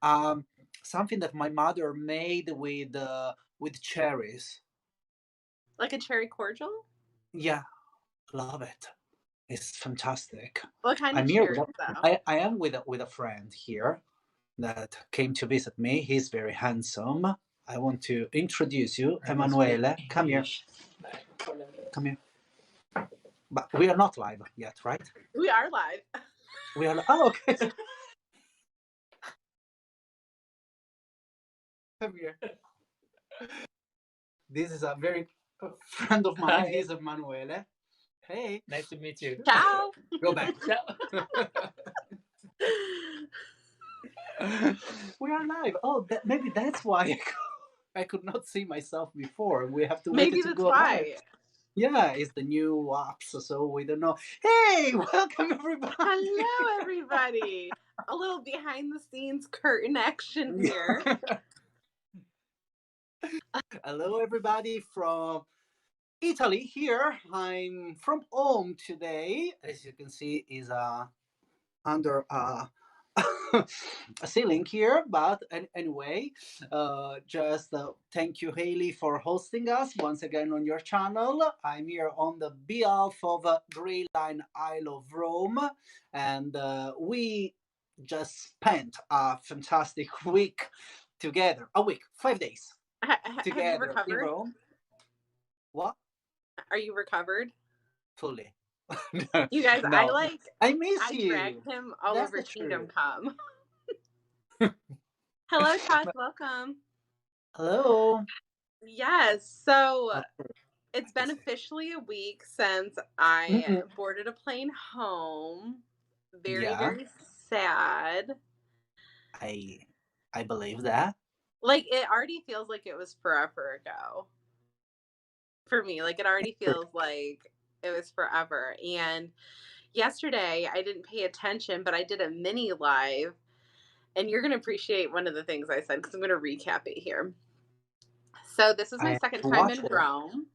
Um, Something that my mother made with cherries. Like a cherry cordial? Yeah, love it. It's fantastic. What kind of I'm here. cherries, though? I am with a friend here that came to visit me. He's very handsome. I want to introduce you, Emanuele. Come here. Come here. But we are not live yet, right? We are live. We are. Oh, okay. Come here. This is a very friend of mine. Hi. He's Emanuele. Hey. Nice to meet you. Ciao. Go back. We are live. Oh, maybe that's why I could not see myself before. We have to wait Maybe to that's go why. live. Yeah, it's the new apps, so we don't know. Hey, welcome everybody. Hello, everybody. A little behind the scenes curtain action here. Hello, everybody from Italy. Here, I'm from home today. As you can see, is under a ceiling here, but anyway, just thank you, Haley, for hosting us once again on your channel. I'm here on the behalf of Grey Line Isle of Rome, and we just spent a fantastic week together. A week, 5 days together. Have you recovered? In Rome. What? Are you recovered? Fully. You guys, no. I miss you. dragged him all That's over Kingdom truth. Come. Hello, Todd. Welcome. Hello. Yes. So it's been officially a week since I boarded a plane home. Very, very sad. I believe that. Like, it already feels like it was forever ago. For me, like, it already feels like it was forever. And yesterday, I didn't pay attention, but I did a mini live. And you're going to appreciate one of the things I said because I'm going to recap it here. So this is my second time in Rome.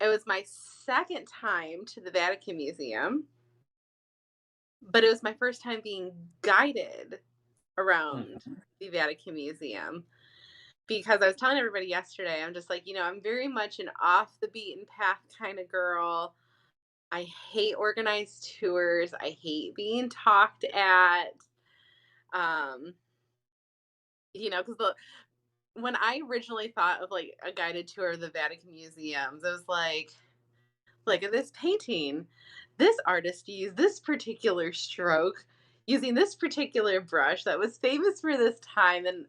It was my second time to the Vatican Museum, but it was my first time being guided around the Vatican Museum, because I was telling everybody yesterday, I'm just like, I'm very much an off the beaten path kind of girl. I hate organized tours. I hate being talked at. Because when I originally thought of like a guided tour of the Vatican museums, it was like, look at this painting. This artist used this particular stroke using this particular brush that was famous for this time. And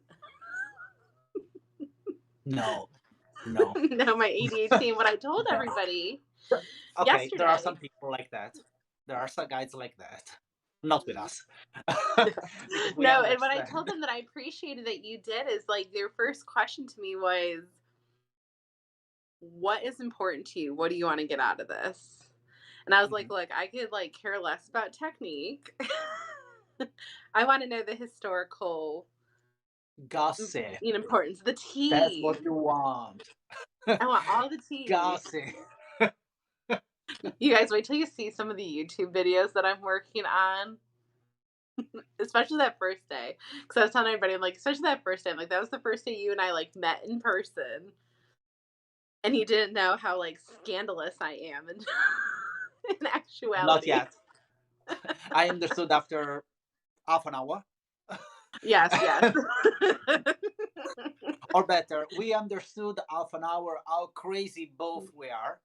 no, no, my ADHD. And what I told everybody yesterday. There are some people like that. There are some guys like that. Not with us. No, and what I told them that I appreciated that you did is like their first question to me was, what is important to you? What do you want to get out of this? And I was like, look, I could like care less about technique. I want to know the historical gossip. Importance, the tea. That's what you want. I want all the tea. Gossip. You guys wait till you see some of the YouTube videos that I'm working on. Especially that first day. Because I was telling everybody, I'm like, especially that first day, I'm like, that was the first day you and I like met in person. And he didn't know how like scandalous I am in actuality. Not yet. I understood after half an hour. Yes. Or better, we understood half an hour how crazy both we are.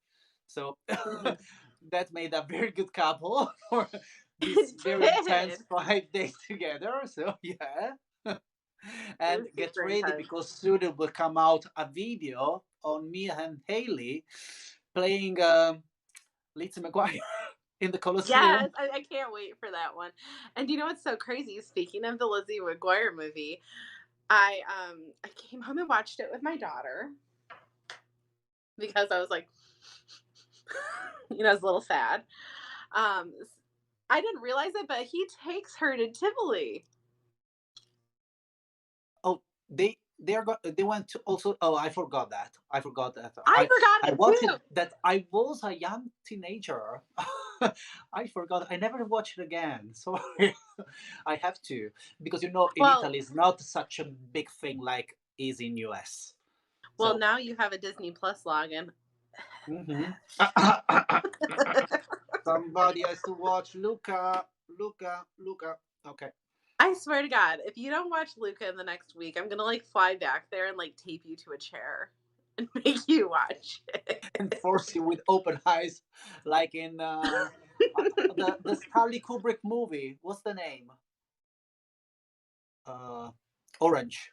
So that made a very good couple for this very intense 5 days together. So yeah. And get ready because soon it will come out a video on me and Haley playing Lizzie McGuire in the Colosseum. Yes, I can't wait for that one. And you know what's so crazy? Speaking of the Lizzie McGuire movie, I came home and watched it with my daughter because I was like, I was a little sad. I didn't realize it, but he takes her to Tivoli. Oh, they went to also. Oh, I forgot that. I watched it that I was a young teenager I forgot. I never watched it again. Sorry. I have to, because in Well, Italy it's not such a big thing like is in US. well, So. now you have a Disney Plus login. Mhm. Somebody has to watch Luca. Luca. Luca. Okay. I swear to God, if you don't watch Luca in the next week, I'm gonna like fly back there and like tape you to a chair and make you watch And it. force you with open eyes, like in the Stanley Kubrick movie. What's the name? Uh, Orange.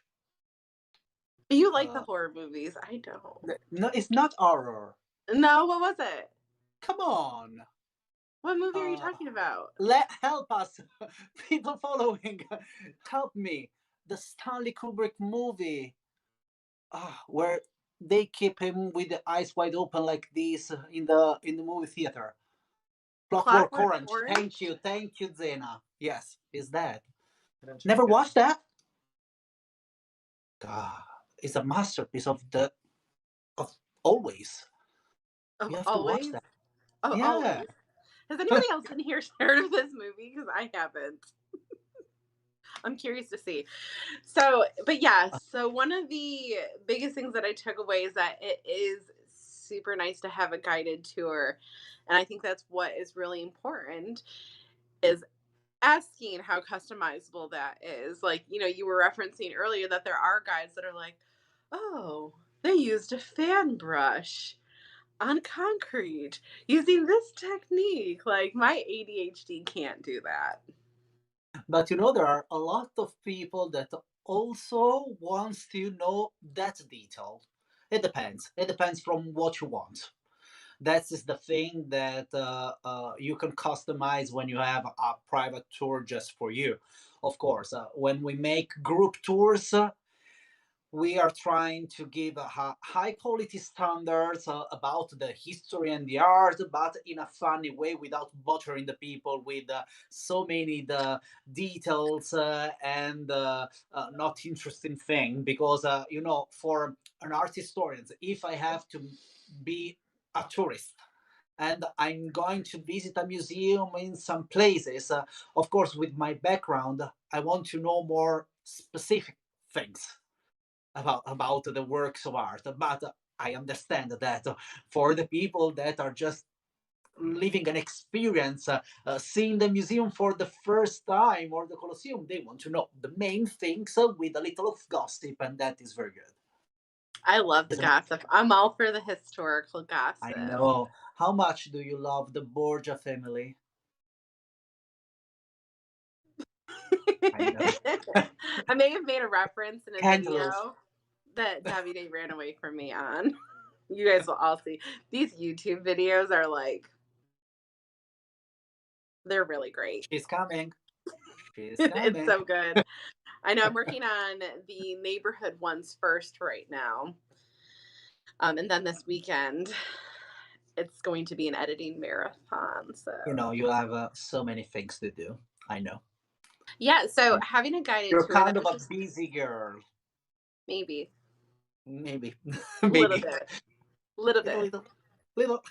You like the Uh, horror movies. I don't. no, it's not horror. No, what was it? Come on. What movie are you Uh, talking about? let help us, people following. Help me. The Stanley Kubrick movie, where they keep him with the eyes wide open like this in the movie theater. Clockwork Clockwork Orange. Orange? Thank you, Zena. Yes, is that. Never watched that? God, it's a masterpiece of always. Of You have to watch always? that. Oh, Yeah. always. Has anybody else in here heard of this movie? Because I haven't. I'm curious to see. So, but yeah, so one of the biggest things that I took away is that it is super nice to have a guided tour. And I think that's what is really important is asking how customizable that is. Like, you were referencing earlier that there are guides that are like, oh, they used a fan brush on concrete using this technique. Like, my ADHD can't do that. But there are a lot of people that also wants to know that detail. It depends. It depends from what you want. That is the thing that you can customize when you have a private tour just for you. Of course, when we make group tours, we are trying to give a high quality standards about the history and the art, but in a funny way without bothering the people with so many the details and not interesting thing. Because for an art historian, if I have to be a tourist and I'm going to visit a museum in some places, of course, with my background, I want to know more specific things about the works of art. But I understand that for the people that are just living an experience, seeing the museum for the first time or the Colosseum, they want to know the main things with a little of gossip, and that is very good. I love the Isn't it? gossip. I'm all for the historical I gossip. know. How much do you love the Borgia family? I know. I may have made a reference in a Candles. video that Davide ran away from me on. You guys will all see. These YouTube videos are like, they're really great. She's coming. She's It's coming. so good. I know I'm working on the neighborhood ones first right now. And then this weekend, it's going to be an editing marathon. So, You have so many things to do. I know. yeah. So, having a guided You're tour kind that of was a just busy girl. maybe Maybe. a little Maybe. bit, little Little, bit. little,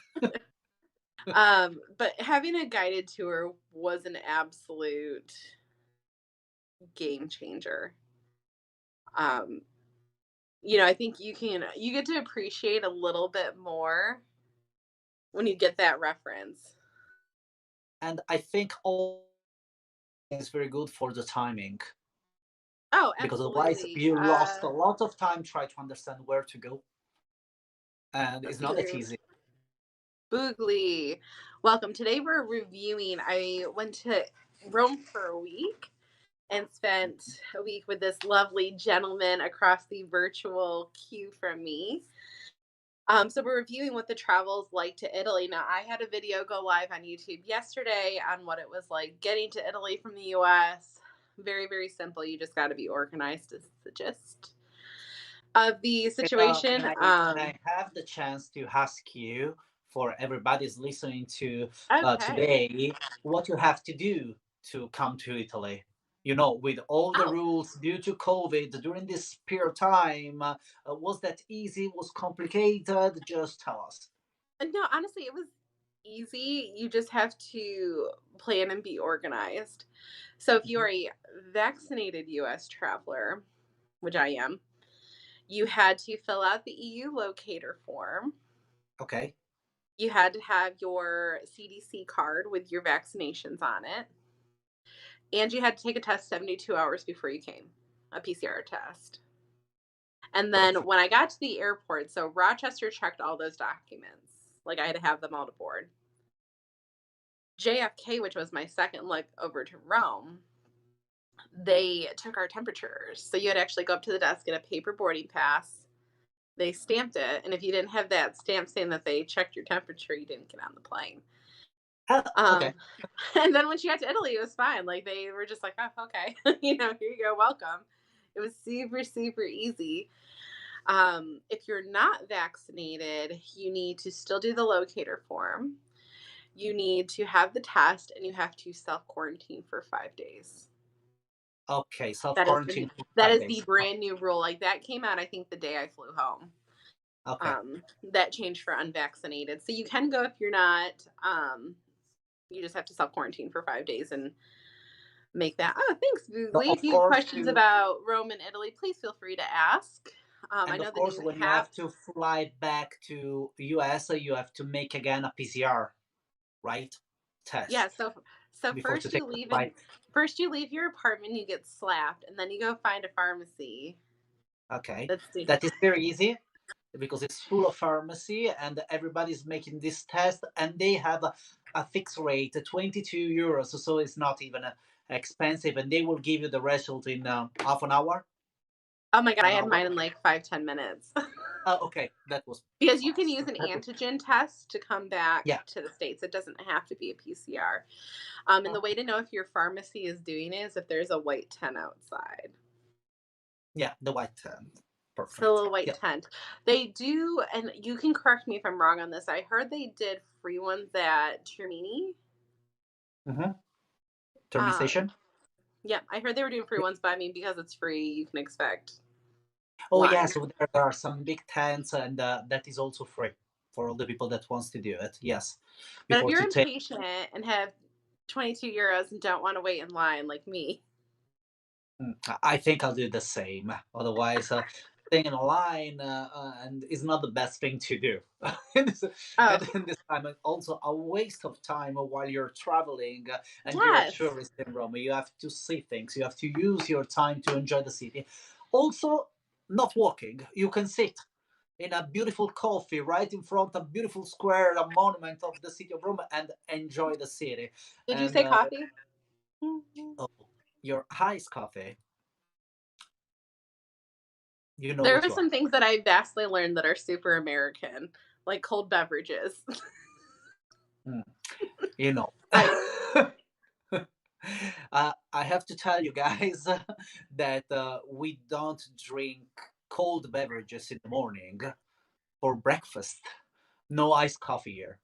little. But having a guided tour was an absolute game changer. Um, I think you get to appreciate a little bit more when you get that reference. And I think all is very good for the timing, Oh, because otherwise absolutely. you lost a lot of time trying to understand where to go, and it's not that Boogly. easy. Boogly. Welcome. Today we're reviewing. I went to Rome for a week and spent a week with this lovely gentleman across the virtual queue from me. So we're reviewing what the travel's like to Italy. Now, I had a video go live on YouTube yesterday on what it was like getting to Italy from the US. Very, very simple. You just got to be organized, is the gist of the Can, situation. I have the chance to ask you, for everybody's listening to Okay. today, what you have to do to come to Italy? With all the Oh, rules due to COVID during this period of time, was that easy? Was complicated? Just tell us. no, honestly, easy. You just have to plan and be organized. So if you Mhm. are a vaccinated US traveler, which I am, you had to fill out the EU locator form. Okay. You had to have your CDC card with your vaccinations on it. And you had to take a test 72 hours before you came, a PCR test. And then Perfect. when I got to the airport, so Rochester checked all those documents. Like I had to have them all to board. JFK, which was my second leg over to Rome, they took our temperatures. So you had to actually go up to the desk, get a paper boarding pass. They stamped it. And if you didn't have that stamp saying that they checked your temperature, you didn't get on the plane. Okay. Um, and then when she got to Italy, it was fine. Like they were just like, oh, okay, here you go, welcome. It was super, super easy. If you're not vaccinated, you need to still do the locator form. You need to have the test and you have to self quarantine for 5 days. Okay. Self That is quarantine the for that five is the days. brand new rule. Like that came out, I think, the day I flew home. Okay. That changed for unvaccinated. So you can go if you're not. You just have to self quarantine for 5 days and make that. Oh, thanks, So Boogly. If of you have course questions to about Rome and Italy, please feel free to ask. I and know of the course new when you have. have to fly back to US, you have to make again a PCR, right? Yeah, Test so before to first take you the leave and flight. first you leave your apartment, you get slapped, and then you go find a pharmacy. Okay. That's the That is very easy because it's full of pharmacy and everybody's making this test and they have a fixed rate, 22 euros. So it's not even expensive and they will give you the result in half an hour, Oh my god, I 1 had hour. mine in like 5-10 minutes. Okay, that was Because you can fast. use an antigen test to come back Yeah. to the States. It doesn't have to be a PCR. And the way Okay. to know if your pharmacy is doing it is if there's a white tent outside. Yeah, the white tent. So a Perfect. little white Yeah. tent. They do, and you can correct me if I'm wrong on this. I heard they did free ones at Termini. Mm-hmm. Um, Termination. yeah, I heard they were doing free ones, but I mean, because it's free, you can expect Oh yeah, line. so there are some big tents, and that is also free for all the people that wants to do it. Yes, But if before you're to take. impatient and have 22 euros and don't want to wait in line like me, I think I'll do the same. Otherwise, staying in a line and is not the best thing to do. and this oh, and then this time, it's also a waste of time while you're traveling and you're a yes. tourist in Rome. You have to see things. You have to use your time to enjoy the city. Also, not walking. You can sit in a beautiful coffee right in front of a beautiful square, a monument of the city of Rome, and enjoy the city. Did you And say coffee? oh, your iced coffee, you know There what are you are. some things that I vastly learned that are super American, like cold beverages. Mm, you know. I I have to tell you guys that we don't drink cold beverages in the morning for breakfast. No iced coffee here.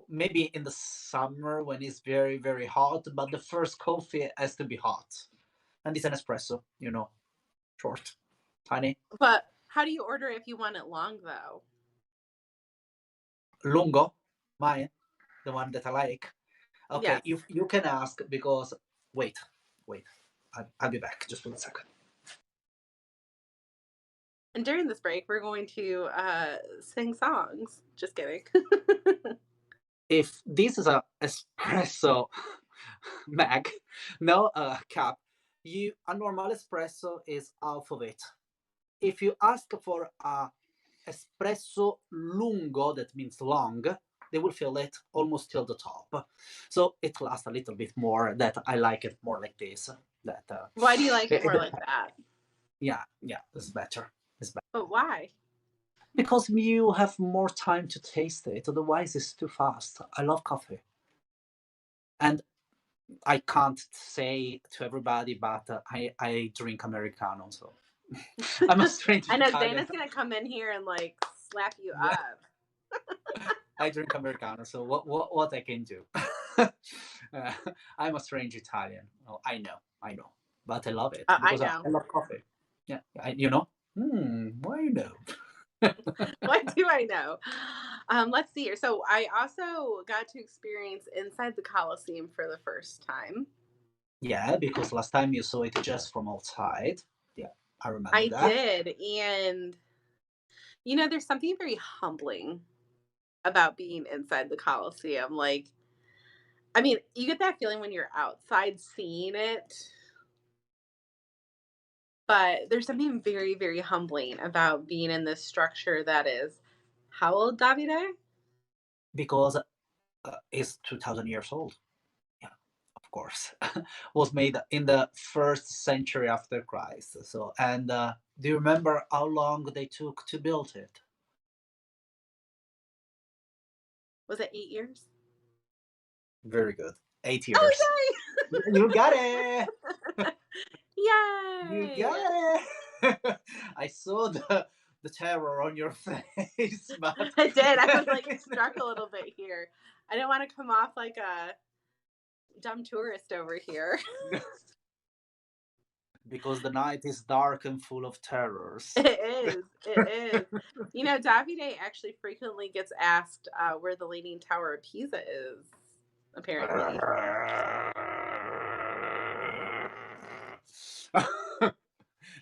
Maybe in the summer when it's very, very hot, but the first coffee has to be hot. And it's an espresso, short, tiny. But how do you order if you want it long though? Lungo, mine, the one that I like. Okay, Yes. you can ask because wait, wait, I'll be back. Just 1 second. And during this break, we're going to sing songs. Just kidding. If this is a espresso mag, no cup, you a normal espresso is half of it. If you ask for a espresso lungo, that means long, they will fill it almost till the top. So it lasts a little bit more. That I like it more like this. That Why do you like it it more like that? yeah, yeah, it's better. It's better But why? because you have more time to taste it. Otherwise, it's too fast. I love coffee, and I can't say to everybody, but I drink americano. So I'm a strange I know Italian. Dana's gonna come in here and like slap you up. I drink americano. So what I can do? uh, I'm a strange Italian. Oh, I know, but I love it I because I know. love coffee. Yeah, you know. Why you know? What do I know? Let's see here. So I also got to experience inside the Coliseum for the first time. Yeah, because last time you saw it just from outside. Yeah, I remember I that. did, and there's something very humbling about being inside the Coliseum. Like, I mean, you get that feeling when you're outside seeing it, but there's something very, very humbling about being in this structure that is how old, Davide? Because it's 2000 years old. Yeah, of course. Was made in the first century after Christ. So, and do you remember how long they took to build it? Was it 8 years? Very good. 8 years. Oh, You got it. You yay! Yay! got it. I saw the terror on your face, but I did. I was like struck a little bit here. I didn't want to come off like a dumb tourist over here. because the night is dark and full of terrors. It is. It is. Davide actually frequently gets asked where the Leaning Tower of Pisa is, apparently.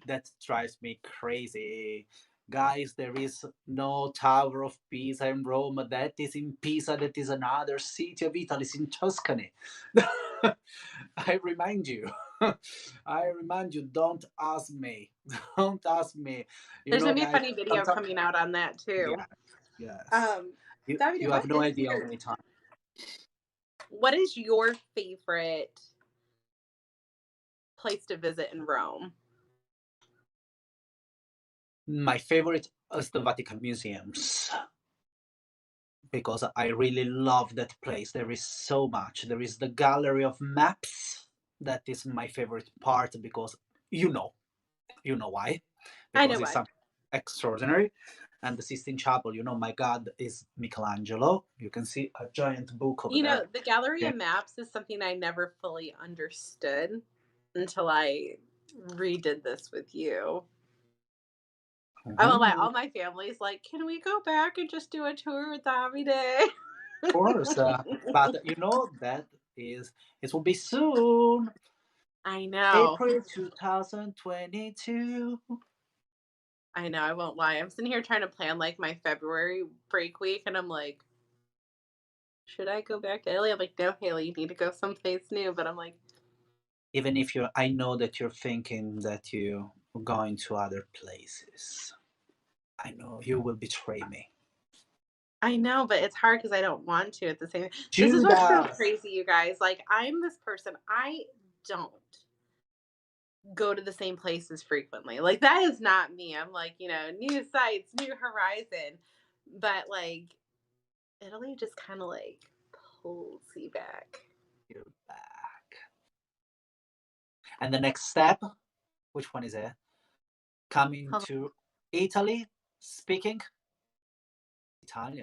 That drives me crazy. Guys, there is no Tower of Pisa in Rome. That is in Pisa. That is another city of Italy. It's in Tuscany. I remind you. I remind you, don't ask me. Don't ask me. You There's know, going to be a guys, funny video sometimes, coming out on that, too. yeah, yes. Um, You Davide, have no idea how many times. what is your favorite place to visit in Rome? My favorite is the Vatican Museums because I really love that place. There is so much. There is the gallery of maps. That is my favorite part because you know, you know why? I know Because it's why. something extraordinary. And the Sistine Chapel, my God is Michelangelo. You can see a giant book over there. The Gallery Okay. of Maps is something I never fully understood until I redid this with you. I won't lie, Mhm. all my family's like, "Can we go back and just do a tour with Davide?" Of course, but that it will be soon. I know. April 2022. I know, I won't lie. I'm sitting here trying to plan, like, my February break week, and I'm like, "Should I go back to Italy?" I'm like, "No, Haley, you need to go someplace new," but I'm like, Even if I know that you're thinking that you're going to other places. I know you will betray me. I know, but it's hard because I don't want to at the same. This is what's so Judas! crazy, you guys. Like, I'm this person, I don't go to the same places frequently. Like, that is not me. I'm like, new sights, new horizon. But like Italy just kind of like pulls you back. You're back. And the next step, which one is it? Coming Hold to Italy, speaking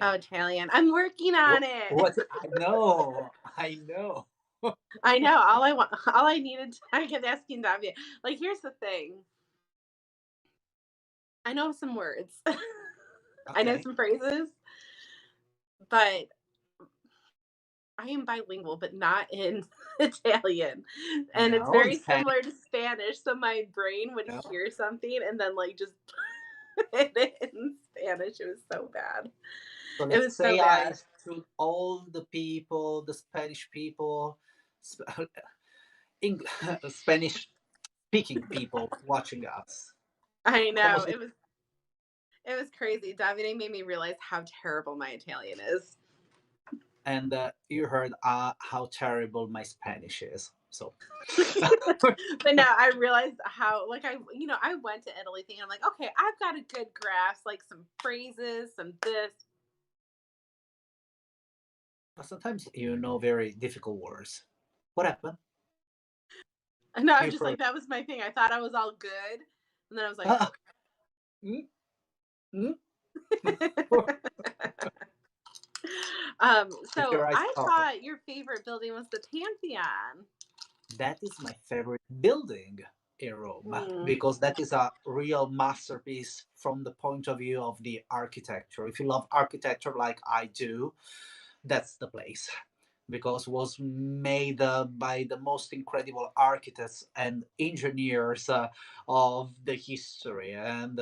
Oh, Italian. Italian. I'm working on it. What? I know. I know. I know. All I want, all I needed, I kept asking Davia. Like, here's the thing. I know some words. I know Okay. some phrases, but I am bilingual, but not in Italian. And it's No, in very Spanish. similar to Spanish. So my brain would No. hear something and then like just put it in Spanish. It was so bad. So It let's was so say I bad. to all the people, the Spanish people, Spanish speaking people watching us. I Como know. se- It was crazy. Davide made me realize how terrible my Italian is. And you heard how terrible my Spanish is. So But no, I realized how like I went to Italy thinking I'm like, okay, I've got a good grasp, like some phrases, some this. but sometimes very difficult words. What happened? No, I'm You just like froze. that was my thing. I thought I was all good. And then I was like, Ah, mm, mm. Keep so your eyes I open. thought your favorite building was the Pantheon. That is my favorite building in Rome Mm. because that is a real masterpiece from the point of view of the architecture. If you love architecture like I do, that's the place, because it was made by the most incredible architects and engineers of the history, and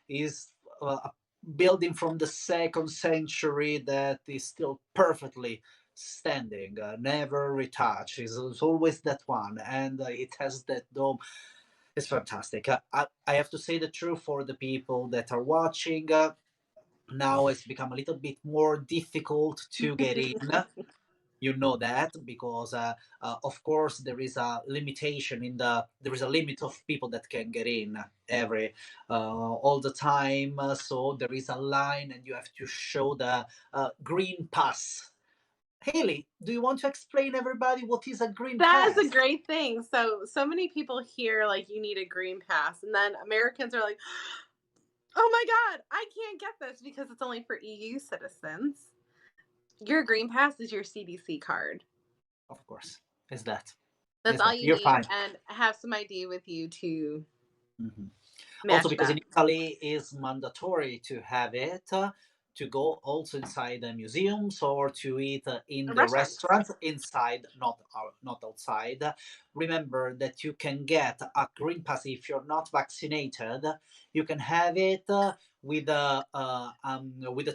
is a building from the second century that is still perfectly standing, never retouched. It's always that one, and it has that dome. It's fantastic. I have to say the truth for the people that are watching. Now it's become a little bit more difficult to get in. You know that, because of course there is a limitation in there is a limit of people that can get in every all the time. So there is a line and you have to show the green pass. Haley, do you want to explain everybody what is a green That is pass? a great thing. So many people hear like you need a green pass, and then Americans are like, "Oh my god, I can't get this because it's only for EU citizens." Your green pass is your CDC card. Of course, is that That's is all that you you're need, fine. and have some ID with you to Mhm. Also, match because that. in Italy is mandatory to have it, to go also inside the museums or to eat in the Restaurants. restaurants inside, not outside. Remember that you can get a green pass if you're not vaccinated. You can have it with a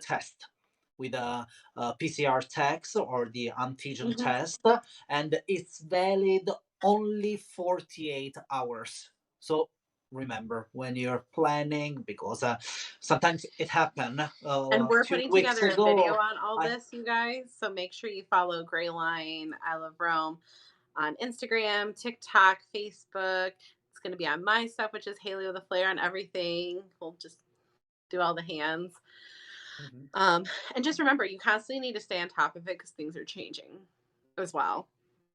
test. With a PCR test or the antigen Mhm. test, and it's valid only 48 hours. So remember when you're planning, because sometimes it happened And we're two putting weeks together a video ago. on all I this, you guys. So make sure you follow Gray Line, I Love Rome on Instagram, TikTok, Facebook. It's going to be on my stuff, which is Haley with a Flare on everything. We'll just do all the hands. Mhm. Um, and just remember, you constantly need to stay on top of it because things are changing as well.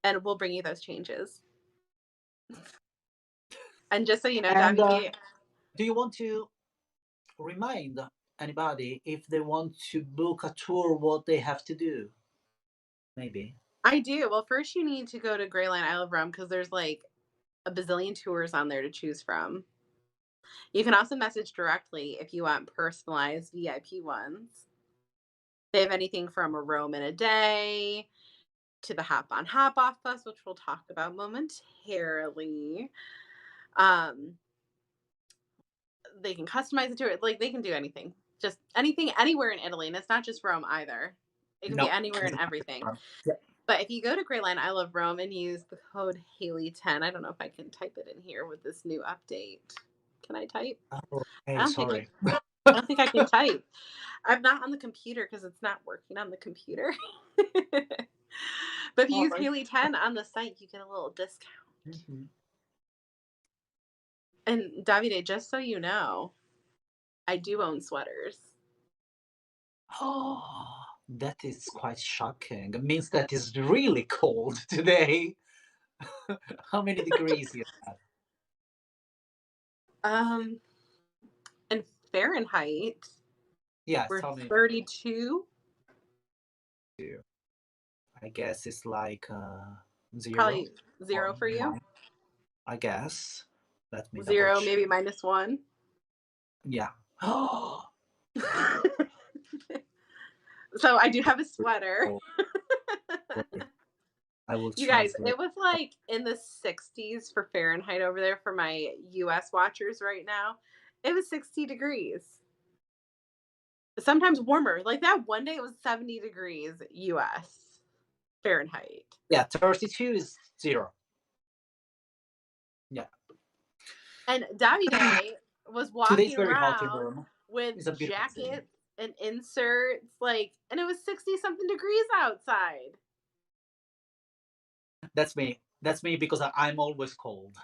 And we'll bring you those changes. And just so you know, And Davide, do you want to remind anybody if they want to book a tour what they have to do? Maybe. I do. Well, first you need to go to Gray Line, I Love Rome because there's like a bazillion tours on there to choose from. You can also message directly if you want personalized VIP ones. They have anything from a roam in a day to the hop on hop off bus, which we'll talk about momentarily. Um, they can customize it to it. Like they can do anything, just anything, anywhere in Italy, and it's not just Rome either. It can be No. anywhere and everything. Yeah. But if you go to Gray Line, I Love Rome and use the code Haley10, I don't know if I can type it in here with this new update. Can I type? Oh, I hey, don't think sorry. I don't think I can type. I'm not on the computer because it's not working on the computer. But if you All use right. Haley10 on the site, you get a little discount. Mhm. And Davide, just so you know, I do own sweaters. Oh, that is quite shocking. It means that it's really cold today. How many degrees you have? Um, and Fahrenheit, Yeah, we're tell me. 32, I guess it's like zero probably or 0 for you. one. I guess. Let me double 0, check. maybe -1. Yeah. Oh, So I do have a sweater. wait. I will You guys, translate. it was like in the 60s for Fahrenheit over there for my US watchers right now. It was 60 degrees. Sometimes warmer. Like that one day it was 70 degrees US Fahrenheit. Yeah, 32 is zero. Yeah. And Davide was Today's walking very hot in around Rome. with It's a beautiful city. jackets and inserts, like, and it was 60 something degrees outside. That's me. That's me because I'm always cold.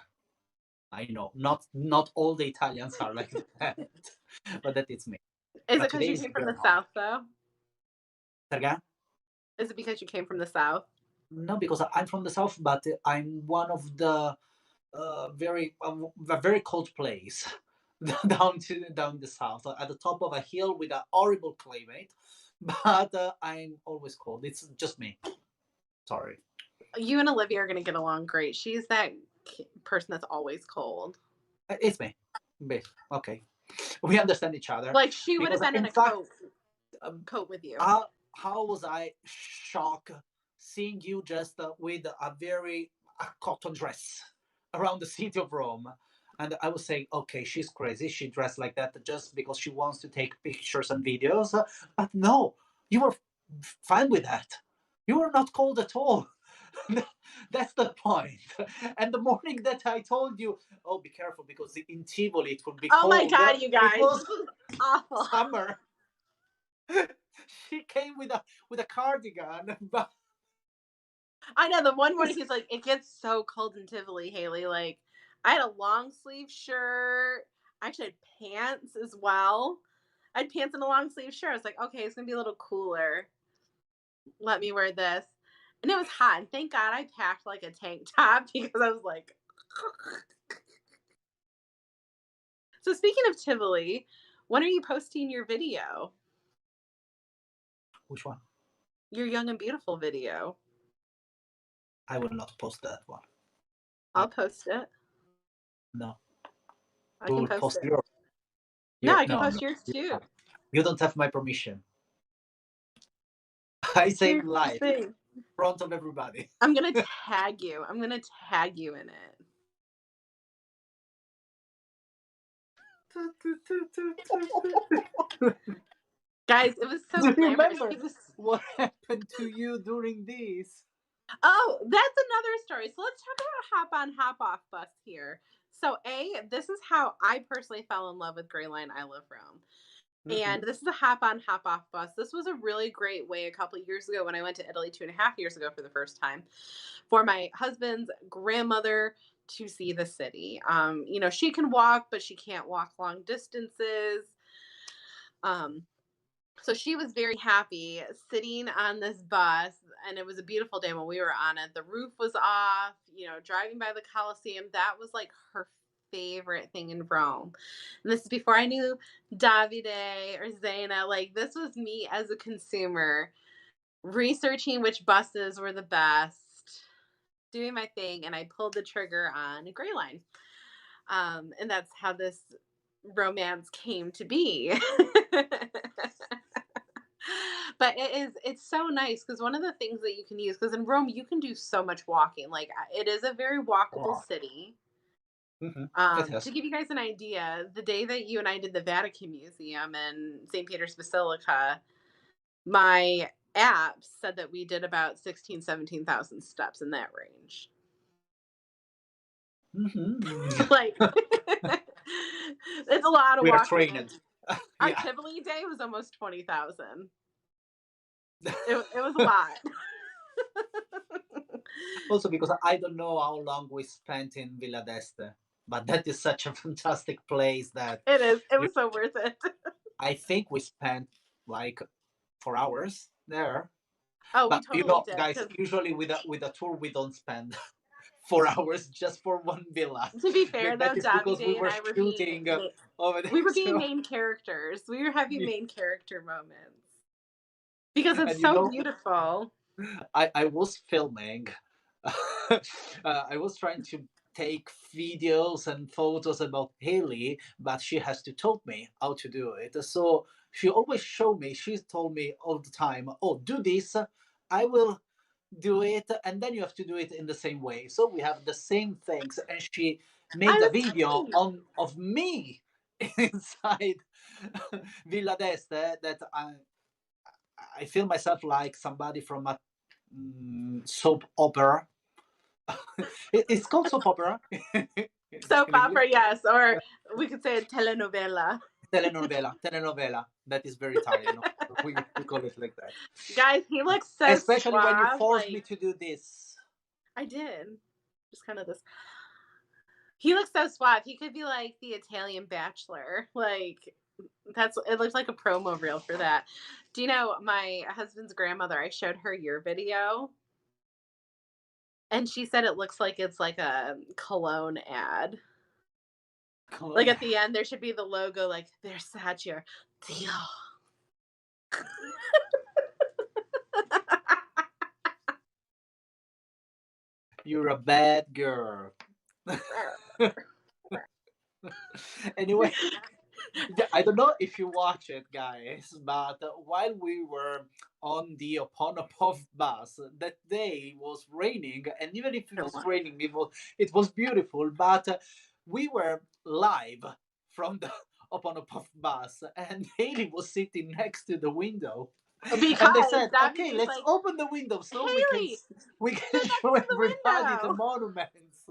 I know. Not all the Italians are like that, but that is me. Is it But because today you is came from very the hot. South, though? Again? Is it because you came from the South? No, because I'm from the south, but I'm one of the a very cold place down the south, at the top of a hill with a horrible climate. But I'm always cold. It's just me. Sorry. You and Olivia are going to get along great. She's that person that's always cold. It's me. Okay, we understand each other Like she would have because been in in a fact, coat um, coat with you. how was I shocked seeing you just with a very cotton dress around the city of Rome. And I was saying, okay, she's crazy. She dressed like that just because she wants to take pictures and videos. But no, you were fine with that. You were not cold at all. That's the point. And the morning that I told you, oh, be careful because in Tivoli it will be Oh my cold. god, you It guys, was this was awful. summer. She came with a cardigan, but I know the one morning he's like, it gets so cold in Tivoli, Haley. Like, I had a long sleeve shirt. I actually had pants as well. I had pants and a long sleeve shirt. I was like, okay, it's gonna be a little cooler. Let me wear this. And it was hot. And thank God I packed like a tank top because I was like, so speaking of Tivoli, when are you posting your video? which one? Your young and beautiful video. I will not post that one. I'll post it. No, I you can will post post it. your. No, I can No, post no. yours too. You don't have my permission. I Here's saved the life thing. in front of everybody. I'm gonna tag you. I'm gonna tag you in it. Guys, it was so Do you glamorous. remember He was what happened to you during this? Oh, that's another story. So let's talk about hop on, hop off bus here. So this is how I personally fell in love with Gray Line I Love Rome. Mm-hmm. And this is a hop on, hop off bus. This was a really great way a couple of years ago when I went to Italy 2.5 years ago for the first time for my husband's grandmother to see the city. She can walk, but she can't walk long distances. Um, so she was very happy sitting on this bus, and it was a beautiful day when we were on it. The roof was off, driving by the Colosseum. That was like her favorite thing in Rome. And this is before I knew Davide or Zena. Like, this was me as a consumer researching which buses were the best, doing my thing, and I pulled the trigger on a Gray Line. And that's how this romance came to be. But it's so nice because one of the things that you can use, because in Rome you can do so much walking, like it is a very walkable Wow. city. Mm-hmm. It has. To give you guys an idea, the day that you and I did the Vatican Museum and St. Peter's Basilica, my app said that we did about 17,000 steps in that range. Mm-hmm. Like, it's a lot of We are walking. And trained. our Yeah. Tivoli day was almost 20,000. It was a lot. Also because I don't know how long we spent in Villa d'Este, but that is such a fantastic place that It is. It you, was so worth it. I think we spent like 4 hours there. Oh, we But totally did. guys, Because usually with a tour we don't spend 4 hours just for one villa. to be fair, That though, is because we Davide and were I were being shooting over there. we were being So, main characters. We were having main character moments because it's and so beautiful. I was filming. I was trying to take videos and photos about Haley, but she has to taught me how to do it. So she always showed me. She told me all the time, "Oh, do this. I will do it, and then you have to do it in the same way." So we have the same things, and she I made a was video telling you. on of me inside Villa d'Este that I feel myself like somebody from a soap opera. It's called soap opera Soap in English. opera, yes, or we could say a telenovela. Telenovela. That is very Italian. We call it like that. Guys, he looks so Especially when you suave. force me Like, to do this. I did. Just kind of this. He looks so suave. He could be like the Italian bachelor. Like, it looks like a promo reel for that. Do you know my husband's grandmother? I showed her your video, and she said it looks like it's like a cologne ad. Like Cologne. at the end, there should be the logo, like Versace. Dio. You're a bad girl. Anyway, yeah, I don't know if you watch it, guys, but while we were on the Oponopov bus, that day was raining, and even if it was raining, it was beautiful. But we were live from the Oponopov bus, and Haley was sitting next to the window, and they Because said, "Okay, Davide's let's like, open the window so Haley, we can sit show next to the everybody the window. monuments."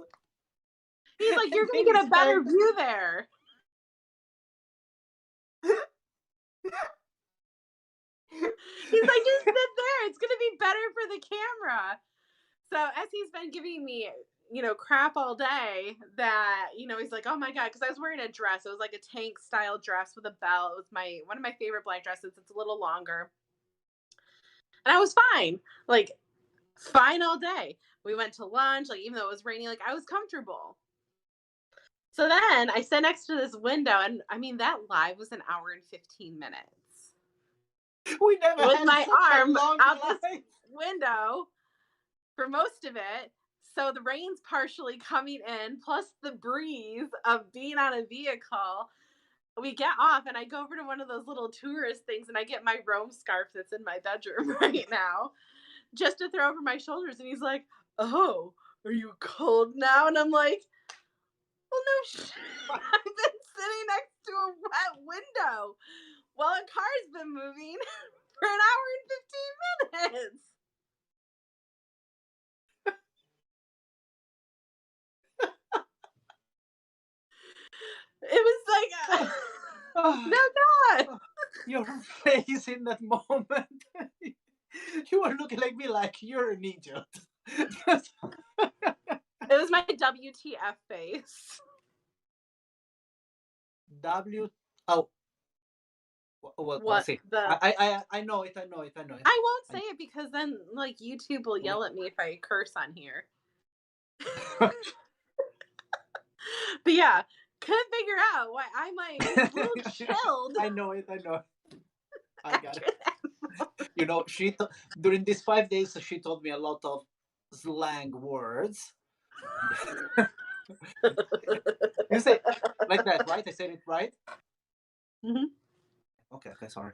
He's like, you're And gonna Haley get a better said, view there. He's like, just sit there. It's gonna be better for the camera. So as he's been giving me, crap all day, that, he's like, oh my god, because I was wearing a dress. It was like a tank style dress with a belt. It was one of my favorite black dresses. It's a little longer, and I was fine, like fine all day. We went to lunch, like even though it was raining, like I was comfortable. So then I sat next to this window, and I mean that live was an hour and 15 minutes we never with had my such a arm long out this life. window for most of it. So the rain's partially coming in, plus the breeze of being on a vehicle. We get off, and I go over to one of those little tourist things, and I get my Rome scarf that's in my bedroom right now, just to throw over my shoulders. And he's like, "Oh, are you cold now?" And I'm like, "Well, no shit. I've been sitting next to a wet window while a car's been moving for an hour and 15 minutes." It was like, Oh, no God. your face in that moment. You were looking like me like you're an idiot. It was my WTF face. W. Oh, well, What see. the? I know it. I know it. I know it. I won't say it because then, like, YouTube will I, yell at me if I curse on here. But yeah, couldn't figure out why I'm like a little chilled I know it. I know it. I got after it. that. During these 5 days, she taught me a lot of slang words. You say like that, right? I said it right. Mhm. Okay. Okay. Sorry.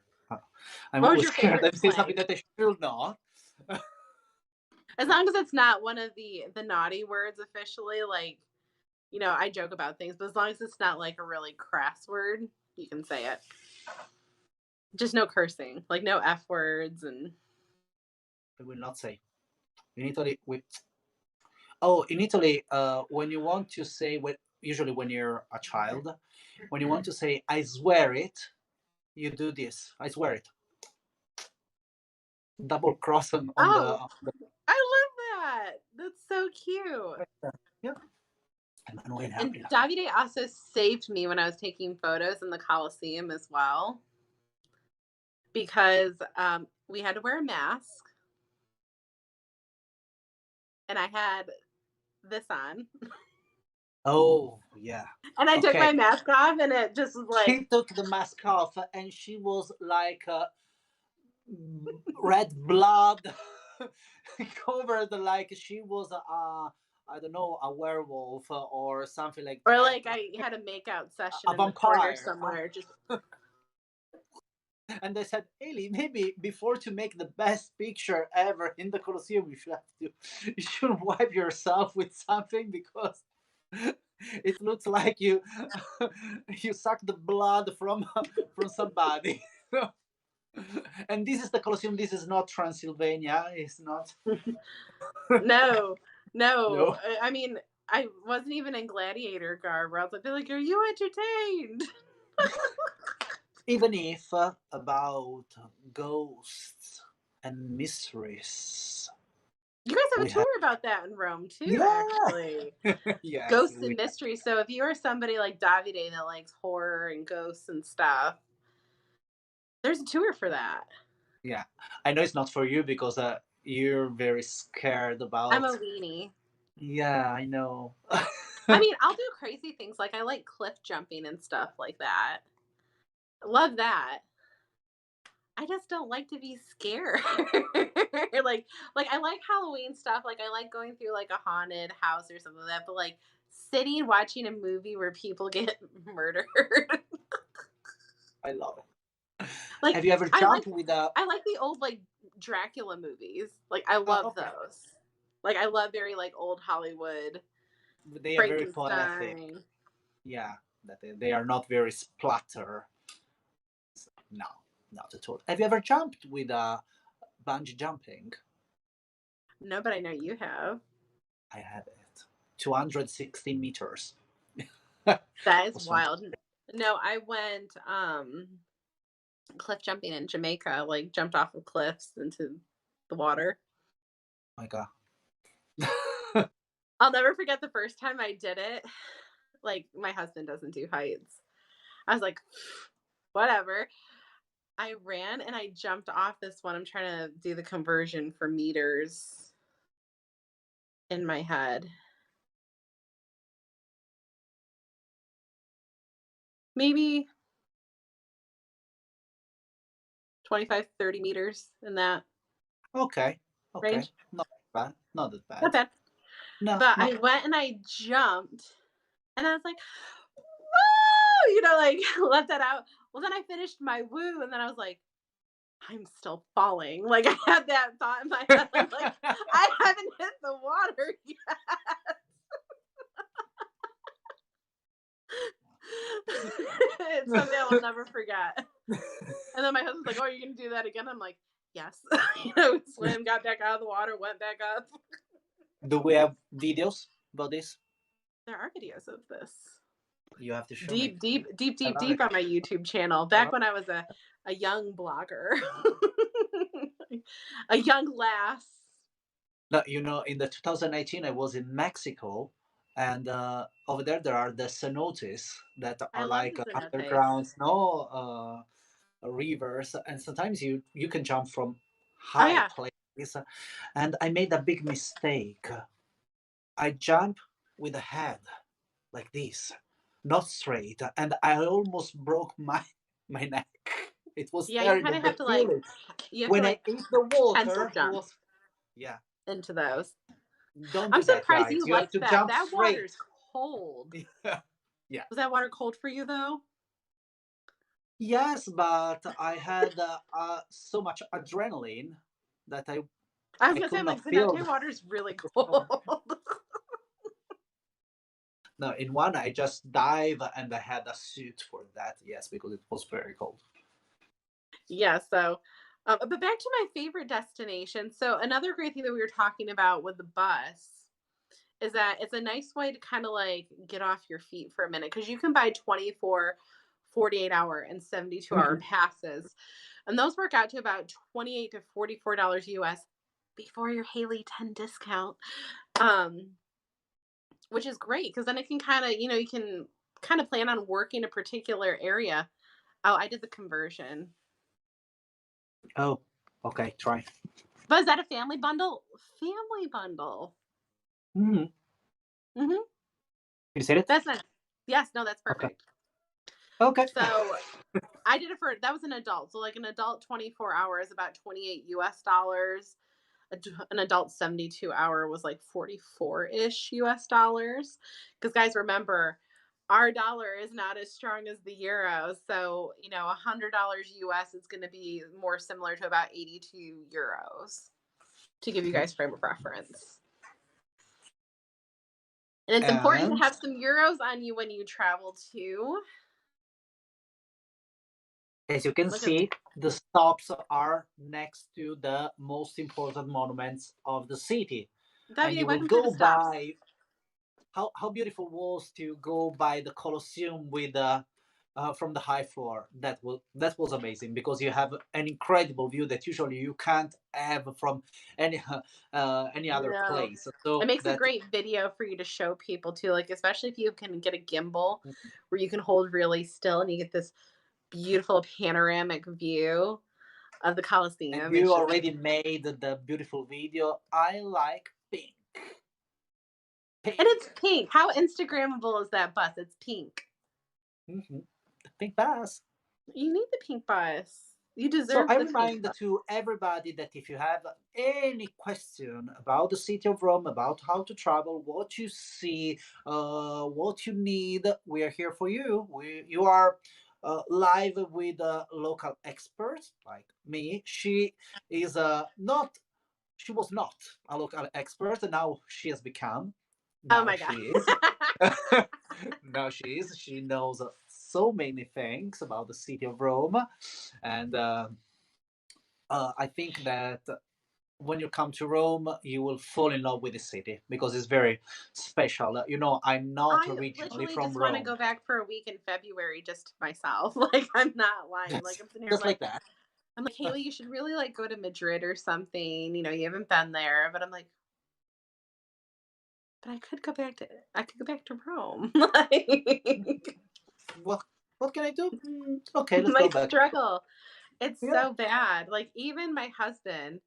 I'm What was always your scared. favorite I'm saying slang? something that I should not. As long as it's not one of the naughty words officially, like, I joke about things, but as long as it's not like a really crass word, you can say it. Just no cursing, like no F words and. I will not say. In Italy, in Italy, when you want to say, usually when you're a child, when you want to say "I swear it," you do this. I swear it. Double cross on Oh, the I love that. That's so cute. yeah. Emanuele And apri la Davide also saved me when I was taking photos in the Coliseum as well, because we had to wear a mask, and I had this on, Oh yeah. and I took Okay. my mask off, and it just was like, She took the mask off, and she was like red blood covered, like she was I don't know, a werewolf or something like or that, like I had a makeout session a in the corner vampire. somewhere. Just And they said, Haley, maybe before to make the best picture ever in the Colosseum, you should wipe yourself with something because it looks like you you sucked the blood from somebody. And this is the Colosseum. This is not Transylvania. It's not. no, no. No. I mean, I wasn't even in gladiator garb. Where I was like, "Are you entertained?" Even if about ghosts and mysteries, You guys have a we have. tour about that in Rome too, Yeah. actually. Yes, Ghosts we and mysteries. So if you are somebody like Davide that likes horror and ghosts and stuff, there's a tour for that. Yeah, I know it's not for you because you're very scared I'm about. a weenie. Yeah, I know. I mean, I'll do crazy things, like I like cliff jumping and stuff like that. Love that. I just don't like to be scared. like I like Halloween stuff. Like I like going through like a haunted house or something like that. But like sitting watching a movie where people get murdered. I love it. Like Have you ever I like jumped with a? I like the old like Dracula movies. Like I Oh, love okay. those. Like I love very like old Hollywood They are very poetic. Frankenstein. Yeah, that they are not very splatter. So, no, not at all. Have you ever jumped with a bungee jumping? No, but I know you have. I have it. 260 meters. That is Was fantastic. wild. No, I went cliff jumping in Jamaica, like jumped off of cliffs into the water. Oh my god. I'll never forget the first time I did it. Like my husband doesn't do heights. I was like, whatever. I ran and I jumped off this one. I'm trying to do the conversion for meters in my head. Maybe 25, 30 meters in that Okay. Okay. range. Not bad. Not that Not bad. bad. No, But no. I went and I jumped and I was like, woo, like let that out. Well, then I finished my woo and then I was like, I'm still falling. Like I had that thought in my head. I'm like, I haven't hit the water yet. It's something I will never forget. And then my husband's like, "Oh, you're gonna do that again?" I'm like, "Yes." Swim, got back out of the water, went back up. Do we have videos about this? There are videos of this. You have to show me. Deep, deep, deep, I deep, love deep it. on my YouTube channel. I Back love when I was a young blogger, a young lass. No, in the 2018, I was in Mexico, and over there are the cenotes that I are love like the cenotes. underground snow rivers, and sometimes you can jump from Oh high yeah, places. And I made a big mistake. I jumped with the head like this, not straight, and I almost broke my neck. It was yeah. You kind terrible. of The have to like, feeling you have to when I like hit the pencil water jump was, yeah. into those. Don't I'm do that, surprised guys. you You have like to that. jump That straight. water's cold. Yeah. Yeah. Was that water cold for you though? Yes, but I had so much adrenaline that I was I gonna say, could I'm not like, feel cenote water's really the snow. cold. No, in one I just dive and I had a suit for that. Yes, because it was very cold. Yeah, so but back to my favorite destination. So another great thing that we were talking about with the bus is that it's a nice way to kind of like get off your feet for a minute because you can buy 24, 48-hour, and 72-hour Mhm. passes. And those work out to about $28 to $44 US before your Haley 10 discount. Um, which is great because then it can kind of, you can kind of plan on working a particular area. Oh, I did the conversion. Oh, okay, try. But is that a family bundle? Family bundle. Mm-hmm. Mhm. You said it? That's nice. Yes, no, that's Okay. perfect. Okay. So, I did it for that was an adult. So, like, an adult 24 hours, about 28 US dollars. An adult 72-hour was like 44-ish US dollars. Because, guys, remember, our dollar is not as strong as the euro. So, $100 US is going to be more similar to about 82 euros to give you Mhm. guys frame of reference. And it's important to And have some euros on you when you travel too. as you can Look at see, the stops are next to the most important monuments of the city. And Davide, you will welcome to the go stops. by how beautiful was to go by the Colosseum with from the high floor. That was amazing because you have an incredible view that usually you can't have from any any other No. place. It So makes a that great video for you to show people too, like especially if you can get a gimbal where you can hold really still and you get this beautiful panoramic view of the and Colosseum. you It's just already made the beautiful video. I like pink, and pink, it's pink. How Instagrammable is that bus? It's pink. hmm the pink bus. You need the pink bus. You So deserve I the remind taste. to everybody that if you have any question about the city of Rome, about how to travel, what you see, what you need, we are here for you. You are live with local experts like me. She is not. She was not a local expert, and now she has become. Oh Now my god. she is. Now she is. She knows so many things about the city of Rome, and I think that when you come to Rome, you will fall in love with the city because it's very special. You know, I'm not I originally literally from just want to Rome. go back for a week in February just to myself. Like I'm not lying. Like Just, I'm sitting here, just like that. I'm like Haley, you should really like go to Madrid or something. You know, you haven't been there, but I'm like, but I could go back to Rome. Like What what can I do? Okay, let's my go back. struggle. It's Yeah. so bad. Like even my husband,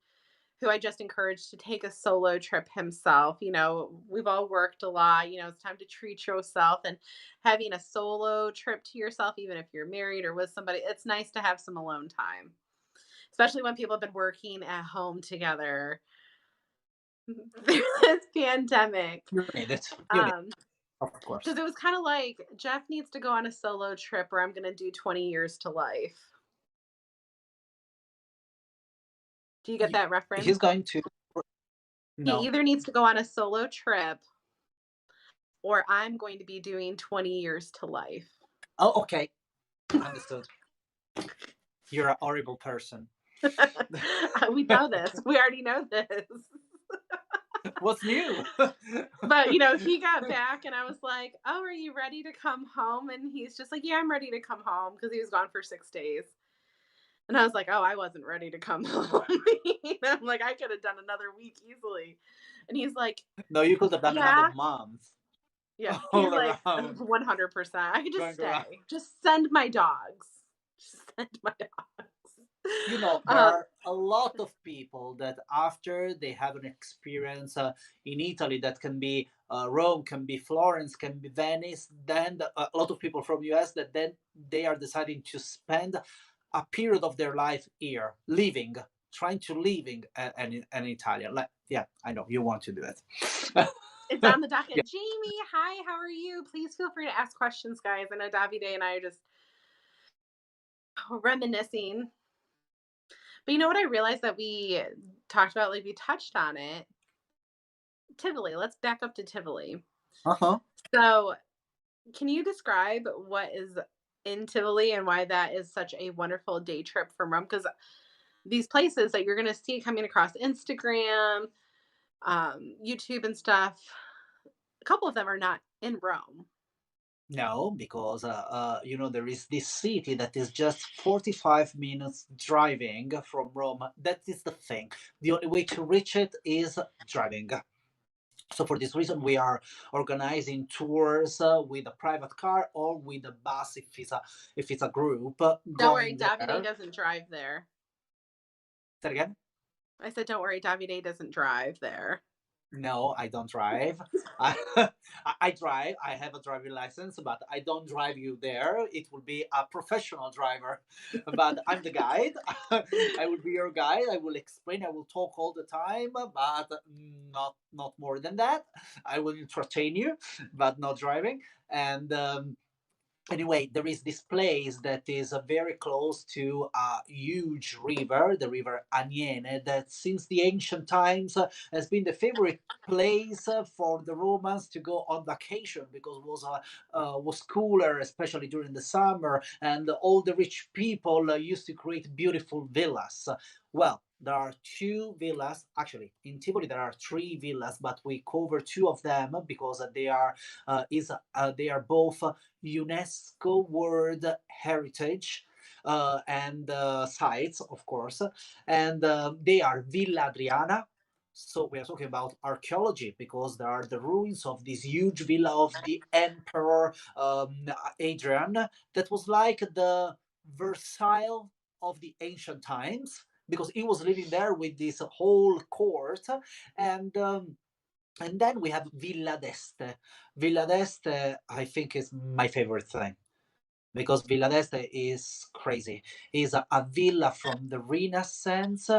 who I just encouraged to take a solo trip himself. You know, we've all worked a lot. You know, it's time to treat yourself and having a solo trip to yourself, even if you're married or with somebody, it's nice to have some alone time, especially when people have been working at home together through this pandemic. You need it. You need Um, it, of course. because it was kind of like Jeff needs to go on a solo trip or I'm going to do 20 years to life. Do you get that He's reference? going to. He No. either needs to go on a solo trip or I'm going to be doing 20 years to life. Oh, okay. Understood. You're a horrible person. We know this. We already know this. What's new? But, you know, he got back and I was like, "Oh, are you ready to come home?" And he's just like, "Yeah, I'm ready to come home," because he was gone for 6 days. And I was like, "Oh, I wasn't ready to come home." I'm like, "I could have done another week easily." And he's like, No, you could have done another "Yeah." month Yeah. He's all like, around, 100%. I could just going around. stay. Just send my dogs. Just send my dogs. You know, there Um, are a lot of people that after they have an experience in Italy, that can be Rome, can be Florence, can be Venice, then a lot of people from US that then they are deciding to spend a period of their life here, living, trying to living an Italian. Like, yeah, I know you want to do it. it's on the Yeah, docket. Jamie, hi, how are you? Please feel free to ask questions, guys. I know Davide and I are just reminiscing. But you know what I realized that we talked about, like we touched on it. Tivoli. Let's back up to Tivoli. uh-huh. So, can you describe what is in Tivoli and why that is such a wonderful day trip from Rome? Because these places that you're going to see coming across Instagram, YouTube, and stuff, a couple of them are not in Rome. No, because you know, there is this city that is just 45 minutes driving from Rome. That is the thing. The only way to reach it is driving. So for this reason, we are organizing tours with a private car or with a bus if it's a group Don't worry, going Davide there. doesn't drive there. Say it again. I said, don't worry, Davide doesn't drive there. No, I don't drive. I, I drive. I have a driving license, but I don't drive you there. It will be a professional driver. But I'm the guide. I will be your guide. I will explain. I will talk all the time, but not more than that. I will entertain you, but not driving. And anyway, there is this place that is very close to a huge river, the river Aniene, that since the ancient times has been the favorite place for the Romans to go on vacation because was cooler, especially during the summer, and all the rich people used to create beautiful villas. Well, there are two villas. Actually, in Tivoli there are three villas, but we cover two of them because they are both UNESCO World Heritage and sites, of course, and they are Villa Adriana. So we are talking about archaeology because there are the ruins of this huge villa of the Emperor Adrian that was like the Versailles of the ancient times because he was living there with this whole court and and then we have Villa d'Este. Villa d'Este, I think, is my favorite thing because Villa d'Este is crazy. It's a villa from the Renaissance,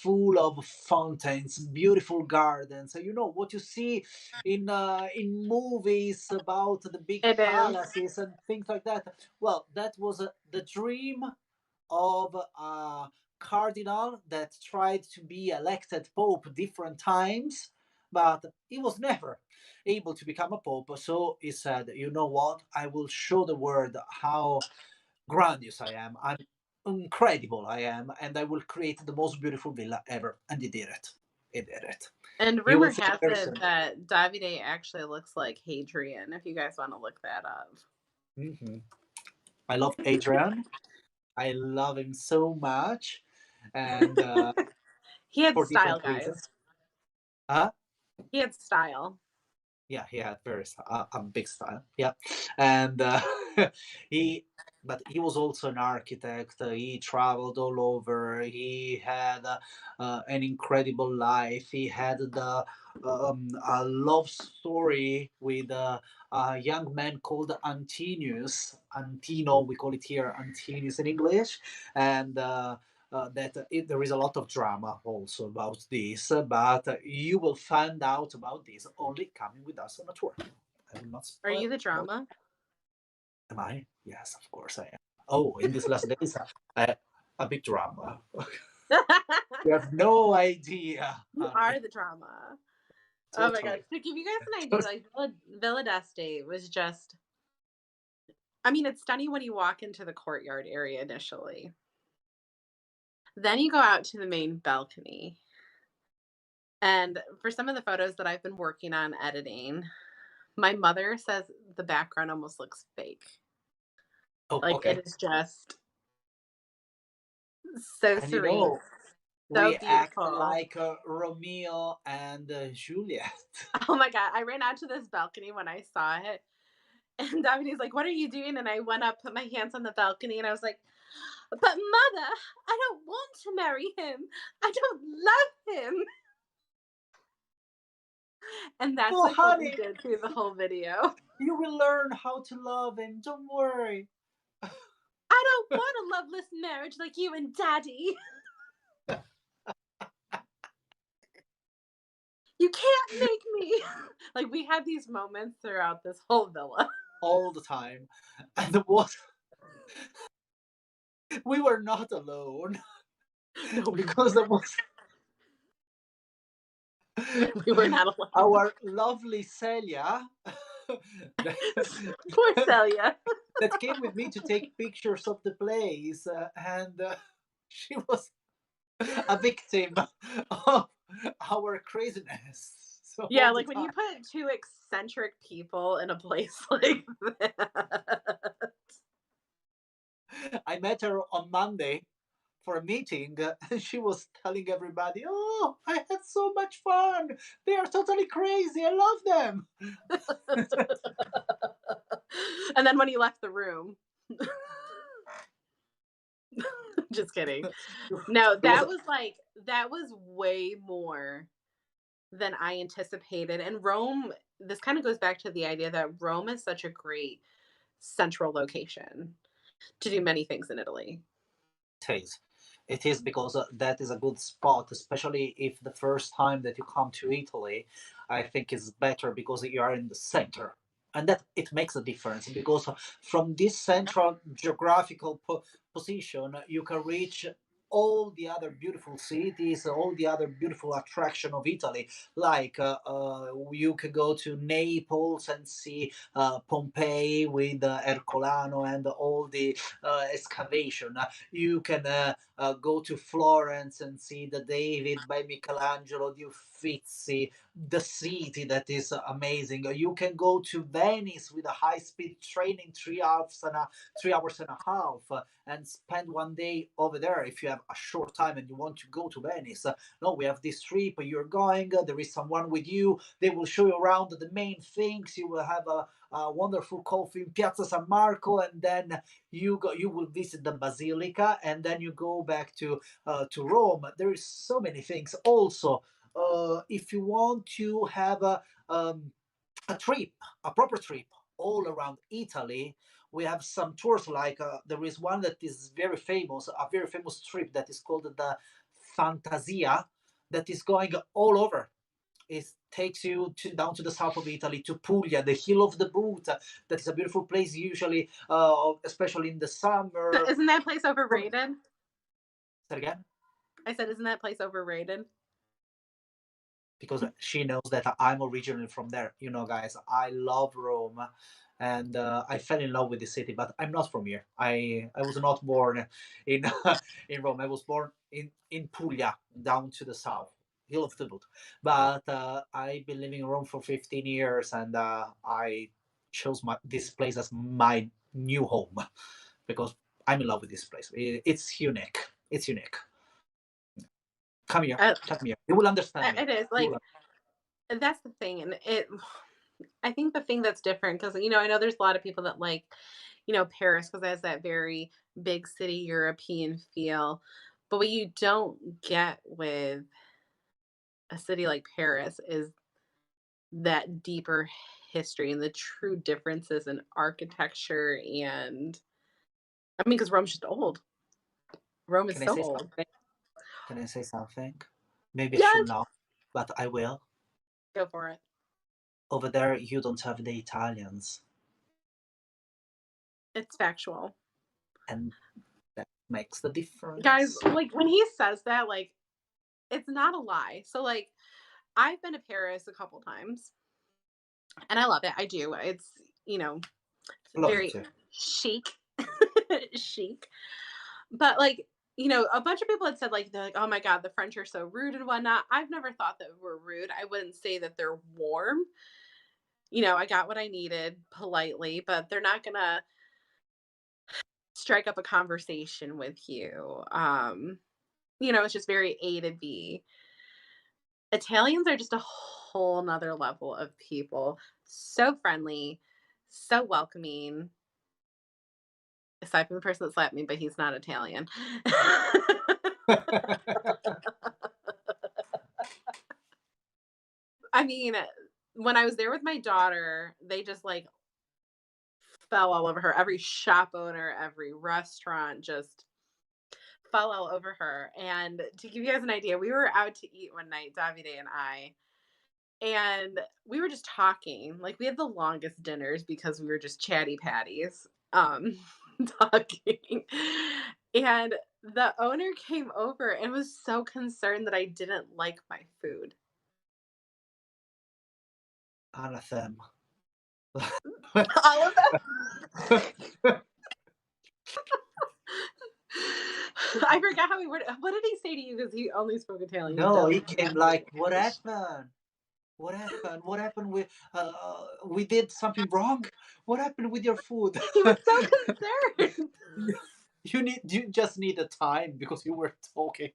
full of fountains, beautiful gardens. So, you know what you see in movies about the big It is. palaces and things like that. Well, that was the dream of a cardinal that tried to be elected pope different times, but he was never able to become a pope. So he said, "You know what? I will show the world how grandiose I am. I'm incredible, I am, and I will create the most beautiful villa ever." And he did it. He did it. And You will rumor see has very it soon. that Davide actually looks like Hadrian, if you guys want to look that up. Mhm. I love Adrian. I love him so much, and He had for style, different guys. reasons. Huh? He had style. Yeah, he had very a big style. Yeah, and he, but he was also an architect. He traveled all over. He had an incredible life. He had the a love story with a young man called Antinius. Antino, we call it here Antinius in English, and there is a lot of drama also about this, but you will find out about this only coming with us on a tour. I will not Are you spoil the it more. drama? Am I? Yes, of course I am. Oh, in these last days, a big drama. You have no idea, You are honey. the drama. Oh my god. Totally. To give you guys an idea, like Villa d'Este was just, I mean, it's stunning when you walk into the courtyard area initially. Then you go out to the main balcony. And for some of the photos that I've been working on editing, my mother says the background almost looks fake. Oh, Like it okay. is just so And you serene, know, so we act beautiful. like Romeo and Juliet. Oh my god, I ran out to this balcony when I saw it. And Davide's like, "What are you doing?" And I went up, put my hands on the balcony, and I was like, "But mother, I don't want to marry him. I don't love him." And that's Oh, like what we honey, did through the whole video. you will learn how to love him. Don't worry. I don't want a loveless marriage like you and Daddy. You can't make me. Like we had these moments throughout this whole villa. All the time. And what we were not alone No, we because weren't. there was We were not alone. our lovely Celia Poor that, Celia. that came with me to take pictures of the place, and she was a victim of our craziness. So Yeah, all the like when you time. put two eccentric people in a place like that. I met her on Monday for a meeting, and she was telling everybody, "Oh, I had so much fun. They are totally crazy. I love them." And then when he left the room, just kidding. No, It was that was way more than I anticipated. And Rome, this kind of goes back to the idea that Rome is such a great central location to do many things in Italy. it is. It is because that is a good spot, especially if the first time that you come to Italy, I think is better because you are in the center. And that it makes a difference because from this central geographical position, you can reach all the other beautiful cities, all the other beautiful attraction of Italy. Like you can go to Naples and see Pompeii with Ercolano and all the excavation. You can go to Florence and see the David by Michelangelo, the Uffizi, the city that is amazing. You can go to Venice with a high-speed train in 3 hours and a half, and spend one day over there if you have a short time and you want to go to Venice. No, we have this trip. You're going. There is someone with you. They will show you around the main things. You will have a wonderful coffee in Piazza San Marco, and then you will visit the basilica, and then you go back to Rome. There is so many things. Also, if you want to have a trip, a proper trip all around Italy, we have some tours like there is one that is very famous, a very famous trip that is called the Fantasia, that is going all over. It takes you down to the south of Italy, to Puglia, the Hill of the Boot. That is a beautiful place, usually, especially in the So summer. isn't that place overrated? Say again? I said, isn't that place overrated? Because she knows that I'm originally from there. You know, guys, I love Rome, and I fell in love with the city. But I'm not from here. I was not born in in Rome. I was born in Puglia, down to the south, Hill of the Boot. But I've been living in Rome for 15 years, and I chose this place as my new home because I'm in love with this place. It's unique. It's unique. Come here. Uh, Come here. You will understand me. it is You like will. that's the thing, and it. I think the thing that's different because I know there's a lot of people that like Paris because it has that very big city European feel, but what you don't get with a city like Paris is that deeper history and the true differences in architecture and I mean, because Rome's just old. Rome is Can I so say old. something? Can I say something? Maybe I should Yes, not, but I will. go for it. Over there, you don't have the Italians, It's factual. and that makes the Guys, difference. like when he says that, like it's not a lie. So like I've been to Paris a couple times and I love it. I do. It's I love it very too. chic. Chic. But like, a bunch of people had said like they're like, oh my God, the French are so rude and whatnot. I've never thought that we're rude. I wouldn't say that they're warm. I got what I needed politely, but they're not gonna strike up a conversation with you. It's just very A to B. Italians are just a whole nother level of people. So friendly, so welcoming, aside from the person that slapped me, but he's not Italian. I mean, when I was there with my daughter, they just like fell all over her. Every shop owner, every restaurant just fell all over her. And to give you guys an idea, we were out to eat one night, Davide and I, and we were just talking. Like we had the longest dinners because we were just chatty patties, talking. And the owner came over and was so concerned that I didn't like my food. Anathema. All of that. I forgot how he worded. What did he say to you? Because he only spoke Italian. He No, he doesn't came speak like, "What English. happened? What happened? What happened with we did something wrong? What happened with your food?" He was so concerned. You just need a time because you were talking.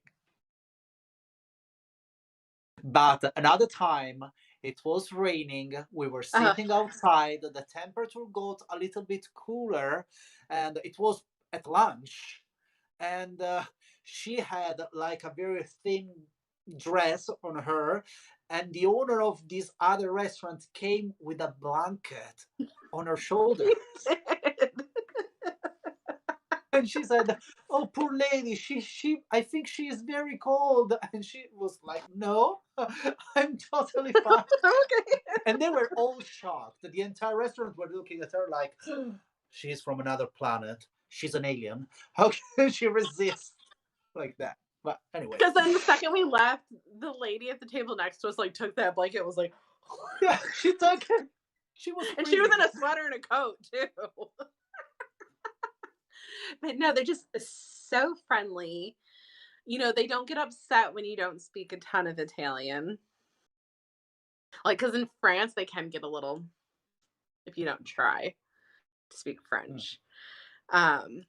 But another time, it was raining. We were Uh, sitting outside. The temperature got a little bit cooler, and it was at lunch. And she had like a very thin dress on her. And the owner of this other restaurant came with a blanket on her he shoulders. did. And she said, "Oh, poor lady, I think she is very cold." And she was like, "No, I'm totally fine." Okay. And they were all shocked. The entire restaurant were looking at her like, "She's from another planet. She's an alien. How can she resist like that?" But anyway, Because then the second we left, the lady at the table next to us like took that blanket, was like, yeah, she took it. She was and she was freezing. in a sweater and a coat too. But no, they're just so friendly. They don't get upset when you don't speak a ton of Italian. Like, because in France, they can get a little if you don't try to speak Mm. French. Um,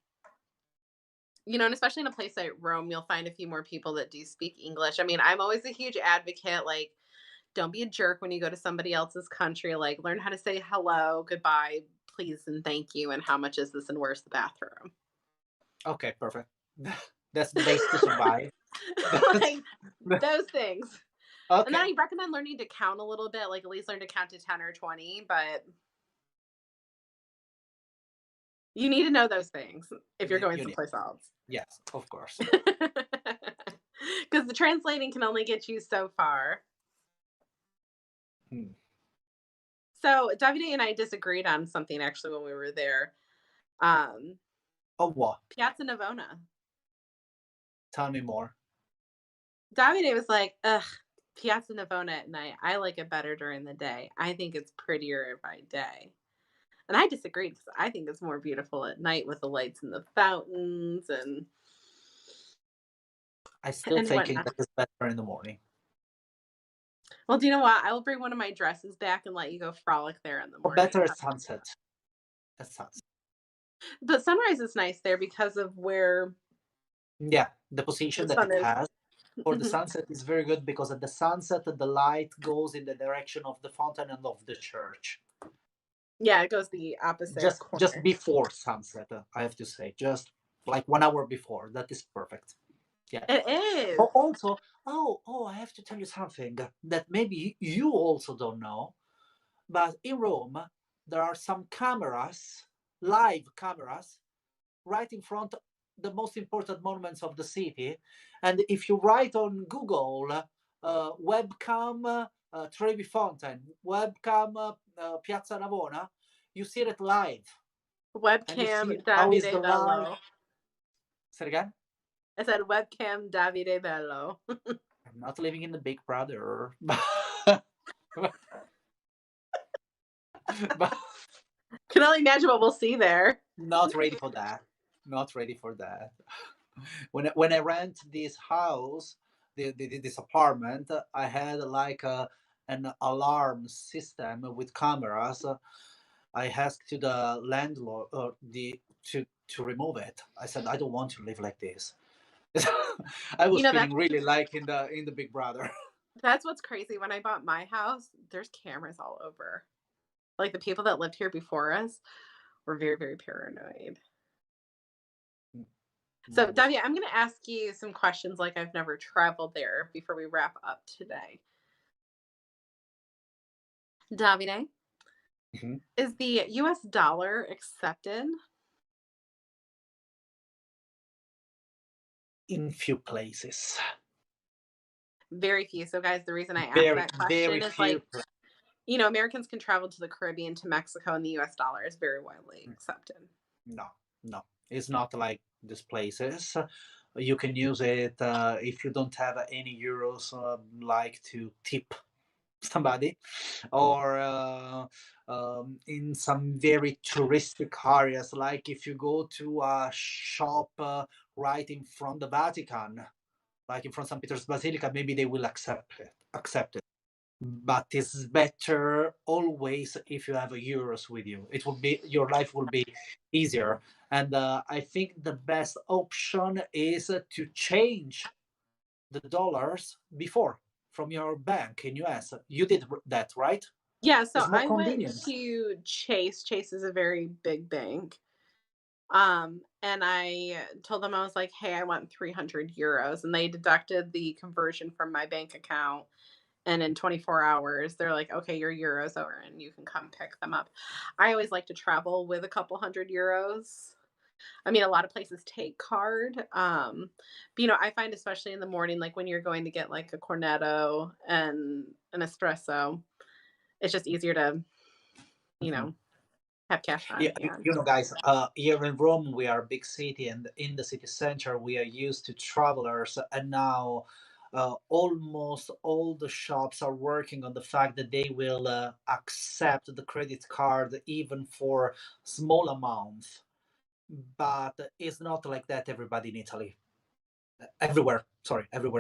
and especially in a place like Rome, you'll find a few more people that do speak English. I mean, I'm always a huge advocate, like, don't be a jerk when you go to somebody else's country. Like, learn how to say hello, goodbye, please, and thank you. And how much is this, and where's the bathroom? Okay, perfect. That's the base to survive. Like, That's those things. And then okay. I recommend learning to count a little bit, like at least learn to count to 10 or 20. But You need to know those things if you're going You need. someplace else. Yes, of course. Because the translating can only get you so far. Hmm. So Davide and I disagreed on something actually when we were there. Um, Oh, what? Piazza Navona. Tell me more. Davide was like, ugh, Piazza Navona at night. I like it better during the day. I think it's prettier by day. And I disagreed because I think it's more beautiful at night with the lights and the fountains I still and thinking whatnot. that is better in the morning. Well, do you know what? I will bring one of my dresses back and let you go frolic there in the Or morning. better at sunset. At sunset. But sunrise is nice there because of where Yeah, the the position that sun it is. has for the Mhm. sunset is very good because at the sunset the light goes in the direction of the fountain and of the church. Yeah, it goes the opposite Just corner. before sunset, I have to say, just like 1 hour before. That is perfect. Yeah. It is. But also, I have to tell you something that maybe you also don't know. But in Rome, there are some cameras, live cameras, right in front of the most important monuments of the city. And if you write on Google, webcam Trevi Fountain, webcam Piazza Navona, you see it live, and you see Webcam how is Davide the light. Bello. Say it again. I said webcam Davide Bello. I'm not living in the Big Brother, but Can only imagine what we'll see there. not ready for that. Not ready for that. When I rent this house, this apartment, I had like an alarm system with cameras. I asked to the landlord the to remove it. I said I don't want to live like this. I You was know, feeling really like in the Big Brother. that's what's crazy. When I bought my house, there's cameras all over. Like the people that lived here before us were very, very paranoid. So, Wonderful. Davia, I'm going to ask you some questions like I've never traveled there before we wrap up today. Davide, Mhm. is the US dollar accepted? In few places, Very few. So, guys, the reason I asked very that very question is few. like, you know, Americans can travel to the Caribbean, to Mexico, and the US dollar is very widely accepted. No, no, it's not like these places. You can use it if you don't have any euros, like to tip somebody, or in some very touristic areas, like if you go to a shop right in front the Vatican, like in front St. Peter's Basilica, maybe they will accept it. But it's better always if you have a euros with you. It will be your life will be easier. And I think the best option is to change the dollars before from your bank in US. You did that, right? Yeah, so It's more I went convenient. to Chase. Chase is a very big bank. And I told them I was like, "Hey, I want 300 euros," and they deducted the conversion from my bank account. And in 24 hours, they're like, "Okay, your euros are in. You can come pick them up." I always like to travel with a couple hundred euros. I mean, a lot of places take card. But I find especially in the morning, like when you're going to get like a cornetto and an espresso, it's just easier to, you Mhm. know, have cash on Yeah, hand. guys, here in Rome, we are a big city, and in the city center, we are used to travelers. And now, almost all the shops are working on the fact that they will accept the credit card even for small amounts. But it's not like that everybody in Italy. Everywhere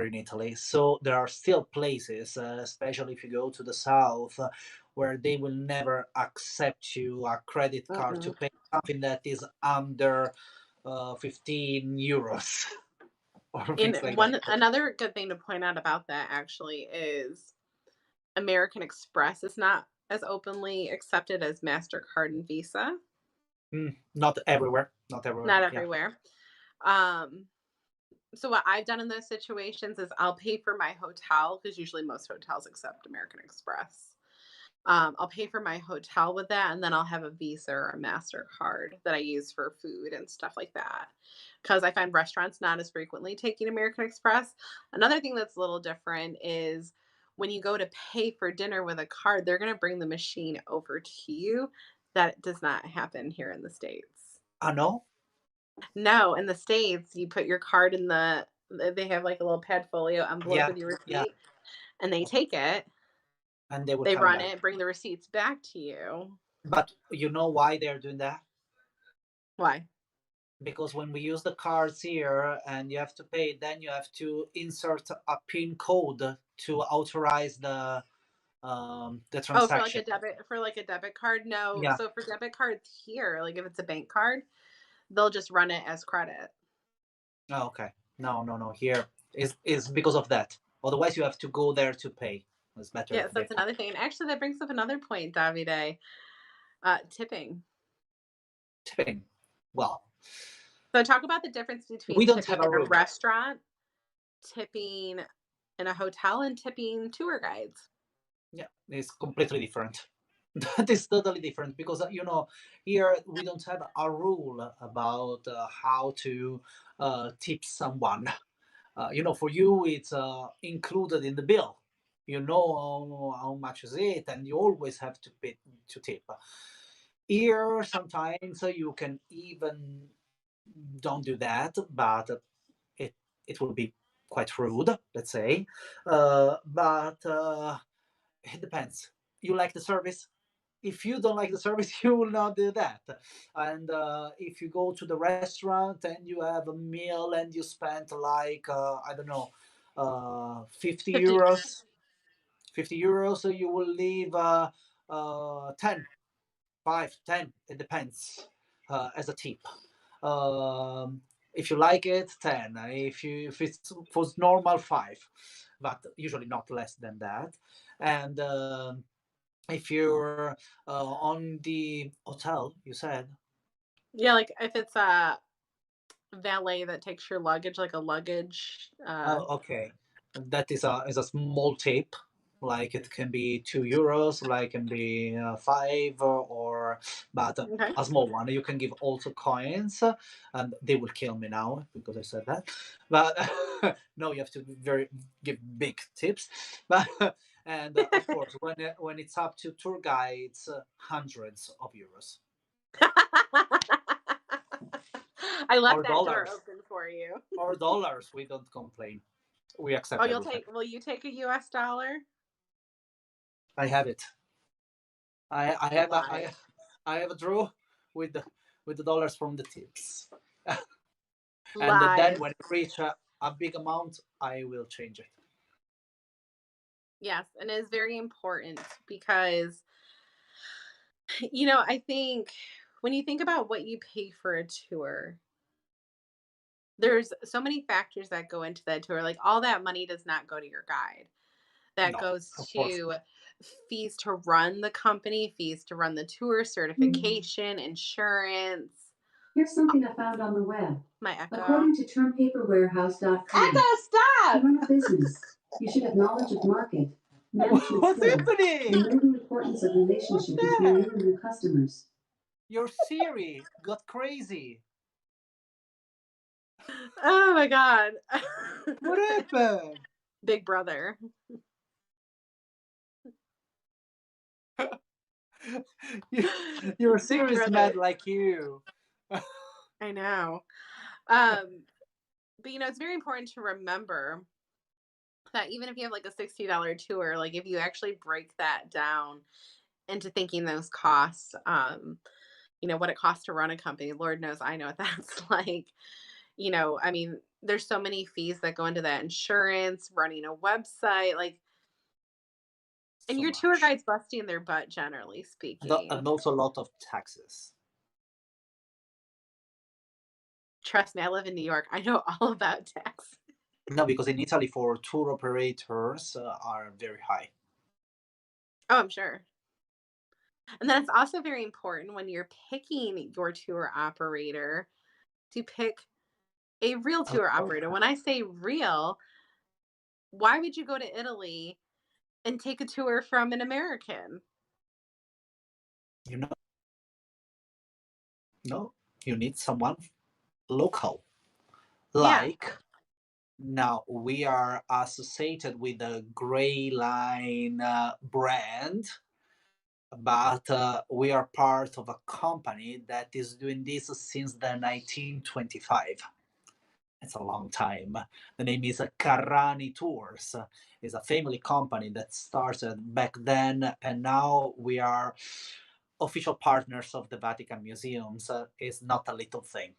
in Italy. So there are still places, especially if you go to the south, where they will never accept you a credit card to Mm-mm. pay something that is under 15 euros or And things like that. one another good thing to point out about that actually is American Express is not as openly accepted as MasterCard and Visa. Not everywhere. Not everywhere. Not Yeah. everywhere. Um, so what I've done in those situations is I'll pay for my hotel because usually most hotels accept American Express. I'll pay for my hotel with that, and then I'll have a Visa or a MasterCard that I use for food and stuff like that. Because I find restaurants not as frequently taking American Express. Another thing that's a little different is when you go to pay for dinner with a card, they're going to bring the machine over to you. That does not happen here in the States. I know. No, in the States, you put your card in they have like a little Padfolio envelope Yeah, with your yeah, receipt, and they take it, and they will they come run back. it, bring the receipts back to you. But you know why they're doing that? Why? Because when we use the cards here and you have to pay, then you have to insert a PIN code to authorize the Oh, transaction. for like a debit card? No. Yeah. So for debit cards here, like if it's a bank card, they'll just run it as credit. Oh, okay. No, no, no. Here is because of that. Otherwise, you have to go there to pay. It's better. Yes, that's another thing. And actually that brings up another point, Davide. Tipping. Tipping. Well, So talk about the difference we between don't tipping have a in a rule. restaurant, tipping in a hotel, and tipping tour guides. Yeah, it's completely different. That is totally different because here we don't have a rule about how to tip someone. For you it's included in the bill. You know how much is it, and you always have to pay to tip. Here sometimes you can even don't do that, but it it will be quite rude, let's say. But it depends. You like the service? If you don't like the service, you will not do that. And if you go to the restaurant and you have a meal and you spend like I don't know, 50 50. euros, 50 euros, so you will leave 10, 5, 10. It depends as a tip. If you like it, 10. If it's for normal, 5, but usually not less than that. And if you're on the hotel, you said. Yeah, like if it's a valet that takes your luggage, like a luggage. Oh, okay. That is a small tip. Like it can be 2 euros, like can be 5 or but Okay. a small one. You can give also coins, and they will kill me now because I said that. But no, you have to very give big tips. But and of course, when it's up to tour guides, hundreds of euros I left or that door dollars open for you. or dollars. We don't complain. We Oh, accept everything. will you take a US dollar? I have it. I have a Lie. I have a draw with the dollars from the tips, and then Lies. when it reach a big amount, I will change it. Yes, and it is very important because, I think when you think about what you pay for a tour, there's so many factors that go into that tour. Like all that money does not go to your guide. That No, goes of course. to fees to run the company, fees to run the tour, certification, insurance. Here's something I found on the web. My echo. According to termpaperwarehouse.com, Echo, to stop! run a business, you should have knowledge of market, management What's skills, happening? and know the importance of What's relationship between that? you and your customers. Your Siri got crazy. Oh my god. What happened? Big brother. You- Your Big Siri is brother. mad like you. I know. Um, but it's very important to remember that even if you have like a $60 tour, like if you actually break that down into thinking those costs, what it costs to run a company, Lord knows I know what that's like. I mean, there's so many fees that go into that insurance, running a website, like, and So your tour much, guide's busting their butt, generally and, speaking. and also a lot of taxes. Trust me, I live in New York. I know all about tax. No, because in Italy, for tour operators are very high. Oh, I'm sure. And then it's also very important when you're picking your tour operator to pick a real Of tour course. operator. When I say real, why would you go to Italy and take a tour from an American? You know, no, you need someone local. Yeah. Like now, we are associated with the Gray Line brand, but we are part of a company that is doing this since the 1925. It's a long time. The name is Carrani Tours. It's a family company that started back then, and now we are official partners of the Vatican Museums. It's not a little thing.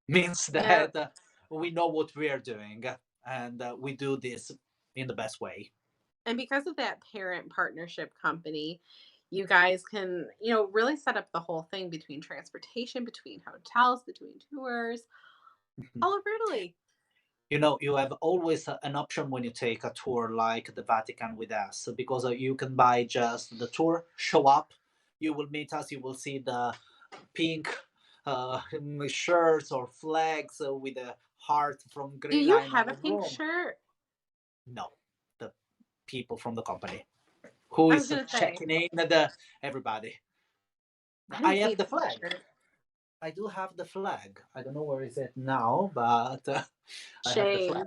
Means Yeah. that we know what we are doing, and we do this in the best way. And because of that parent partnership company, you guys can, really set up the whole thing between transportation, between hotels, between tours, all over Italy. You know, you have always an option when you take a tour like the Vatican with us, because you can buy just the tour, show up, you will meet us, you will see the pink uh, shirts or flags with a heart from Do Grey you Line have a of pink Rome. shirt? No, the people from the company I who was is gonna say, checking in the everybody. I I didn't see have a the pink flag. shirt. I do have the flag. I don't know where is it now, but I have the flag.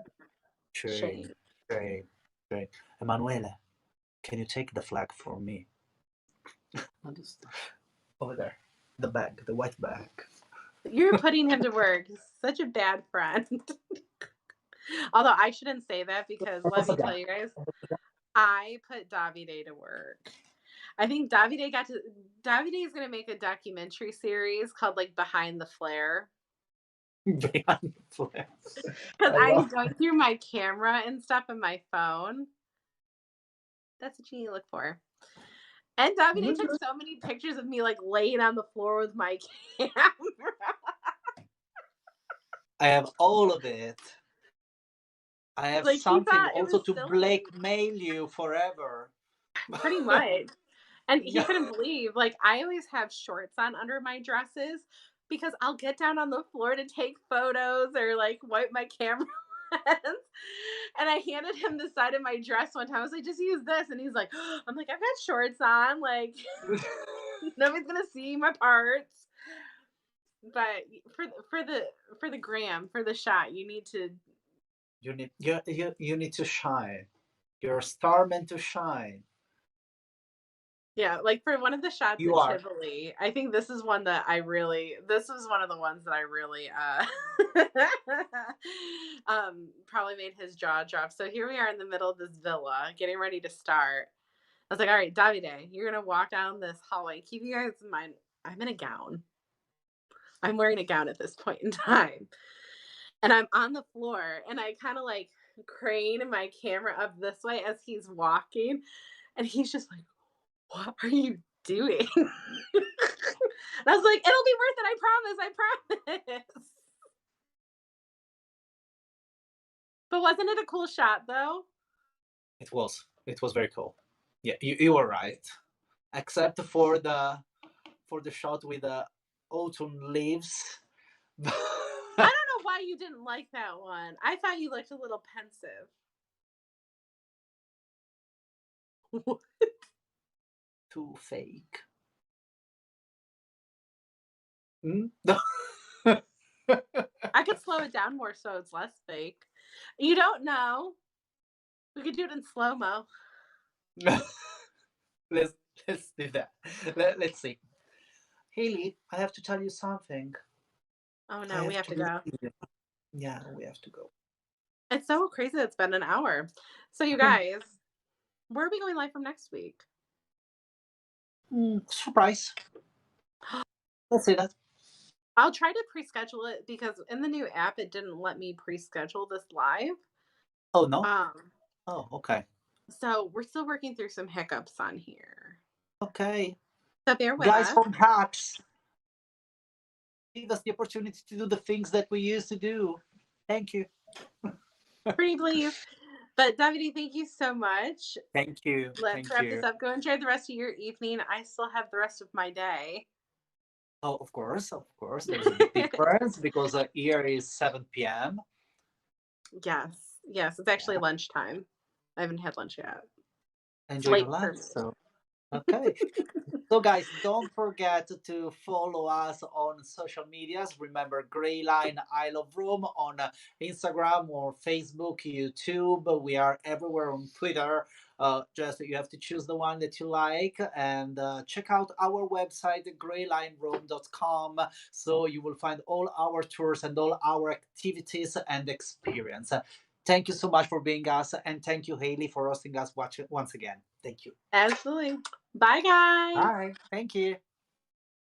Shame. Shame, Shame. shame, shame. Emanuele, can you take the flag for me? Over there, the bag, the white bag. You're putting him to work. He's such a bad friend. Although I shouldn't say that because let me tell you guys, I put Davide to work. I think Davide is going to make a documentary series called like Behind the Flare. Behind the flag. Because I I'm love. going through my camera and stuff in my phone. That's what you need to look for. And Davide took so many pictures of me like laying on the floor with my camera. I have all of it. I have Like he something thought it also was to silly. blackmail you forever. Pretty much. And he Yeah. couldn't believe, like, I always have shorts on under my dresses because I'll get down on the floor to take photos or like wipe my camera lens. And I handed him the side of my dress one time. I was like, just use this. And he's like, I'm like, I've got shorts on. Like, nobody's gonna see my parts. But for the gram, for the shot, you need to. You need to shine. You're a star meant to shine. Yeah, like for one of the shots You at are. Tivoli, I think this is one that this was one of the ones that I really probably made his jaw drop. So here we are in the middle of this villa, getting ready to start. I was like, all right, Davide, you're gonna walk down this hallway. Keep you guys in mind, I'm in a gown. I'm wearing a gown at this point in time. And I'm on the floor and I kind of like crane my camera up this way as he's walking. And he's just like, what are you doing? And I was like, it'll be worth it. I promise. But wasn't it a cool shot though? It was. It was very cool. Yeah, you were right. Except for the shot with the autumn leaves. I don't know why you didn't like that one. I thought you looked a little pensive. Too fake. Mm? I could slow it down more so it's less fake. You don't know. We could do it in slow mo. let's let's do that. Let's see. Haley, I have to tell you something. Oh I no, we have have to to go. leave. Yeah, we have to go. It's so crazy that it's been an hour. So you guys, where are we going live from next week? Surprise. Let's say that. I'll try to pre-schedule it because in the new app it didn't let me pre-schedule this live. Oh no. Um, Oh, okay. so we're still working through some hiccups on here. Okay. So bear with Guys us. from Hacks, give us the opportunity to do the things that we used to do. Thank you. Pretty please. But Davide, thank you so much. Thank you. Let's Thank wrap you. this up. Go enjoy the rest of your evening. I still have the rest of my day. Oh, of course, of course. There's a big difference because here is 7 p.m. Yes. Yes. It's actually lunchtime. I haven't had lunch yet. It's Enjoy your late for lunch. me. So Okay. So, guys, don't forget to follow us on social medias. Remember, Gray Line I Love Room on Instagram or Facebook, YouTube. We are everywhere on Twitter. Just you have to choose the one that you like and check out our website, graylineroom.com. So you will find all our tours and all our activities and experience. Thank you so much for being us, and thank you, Haley, for hosting us once again. Thank you. Absolutely. Bye, guys. Bye. Thank you.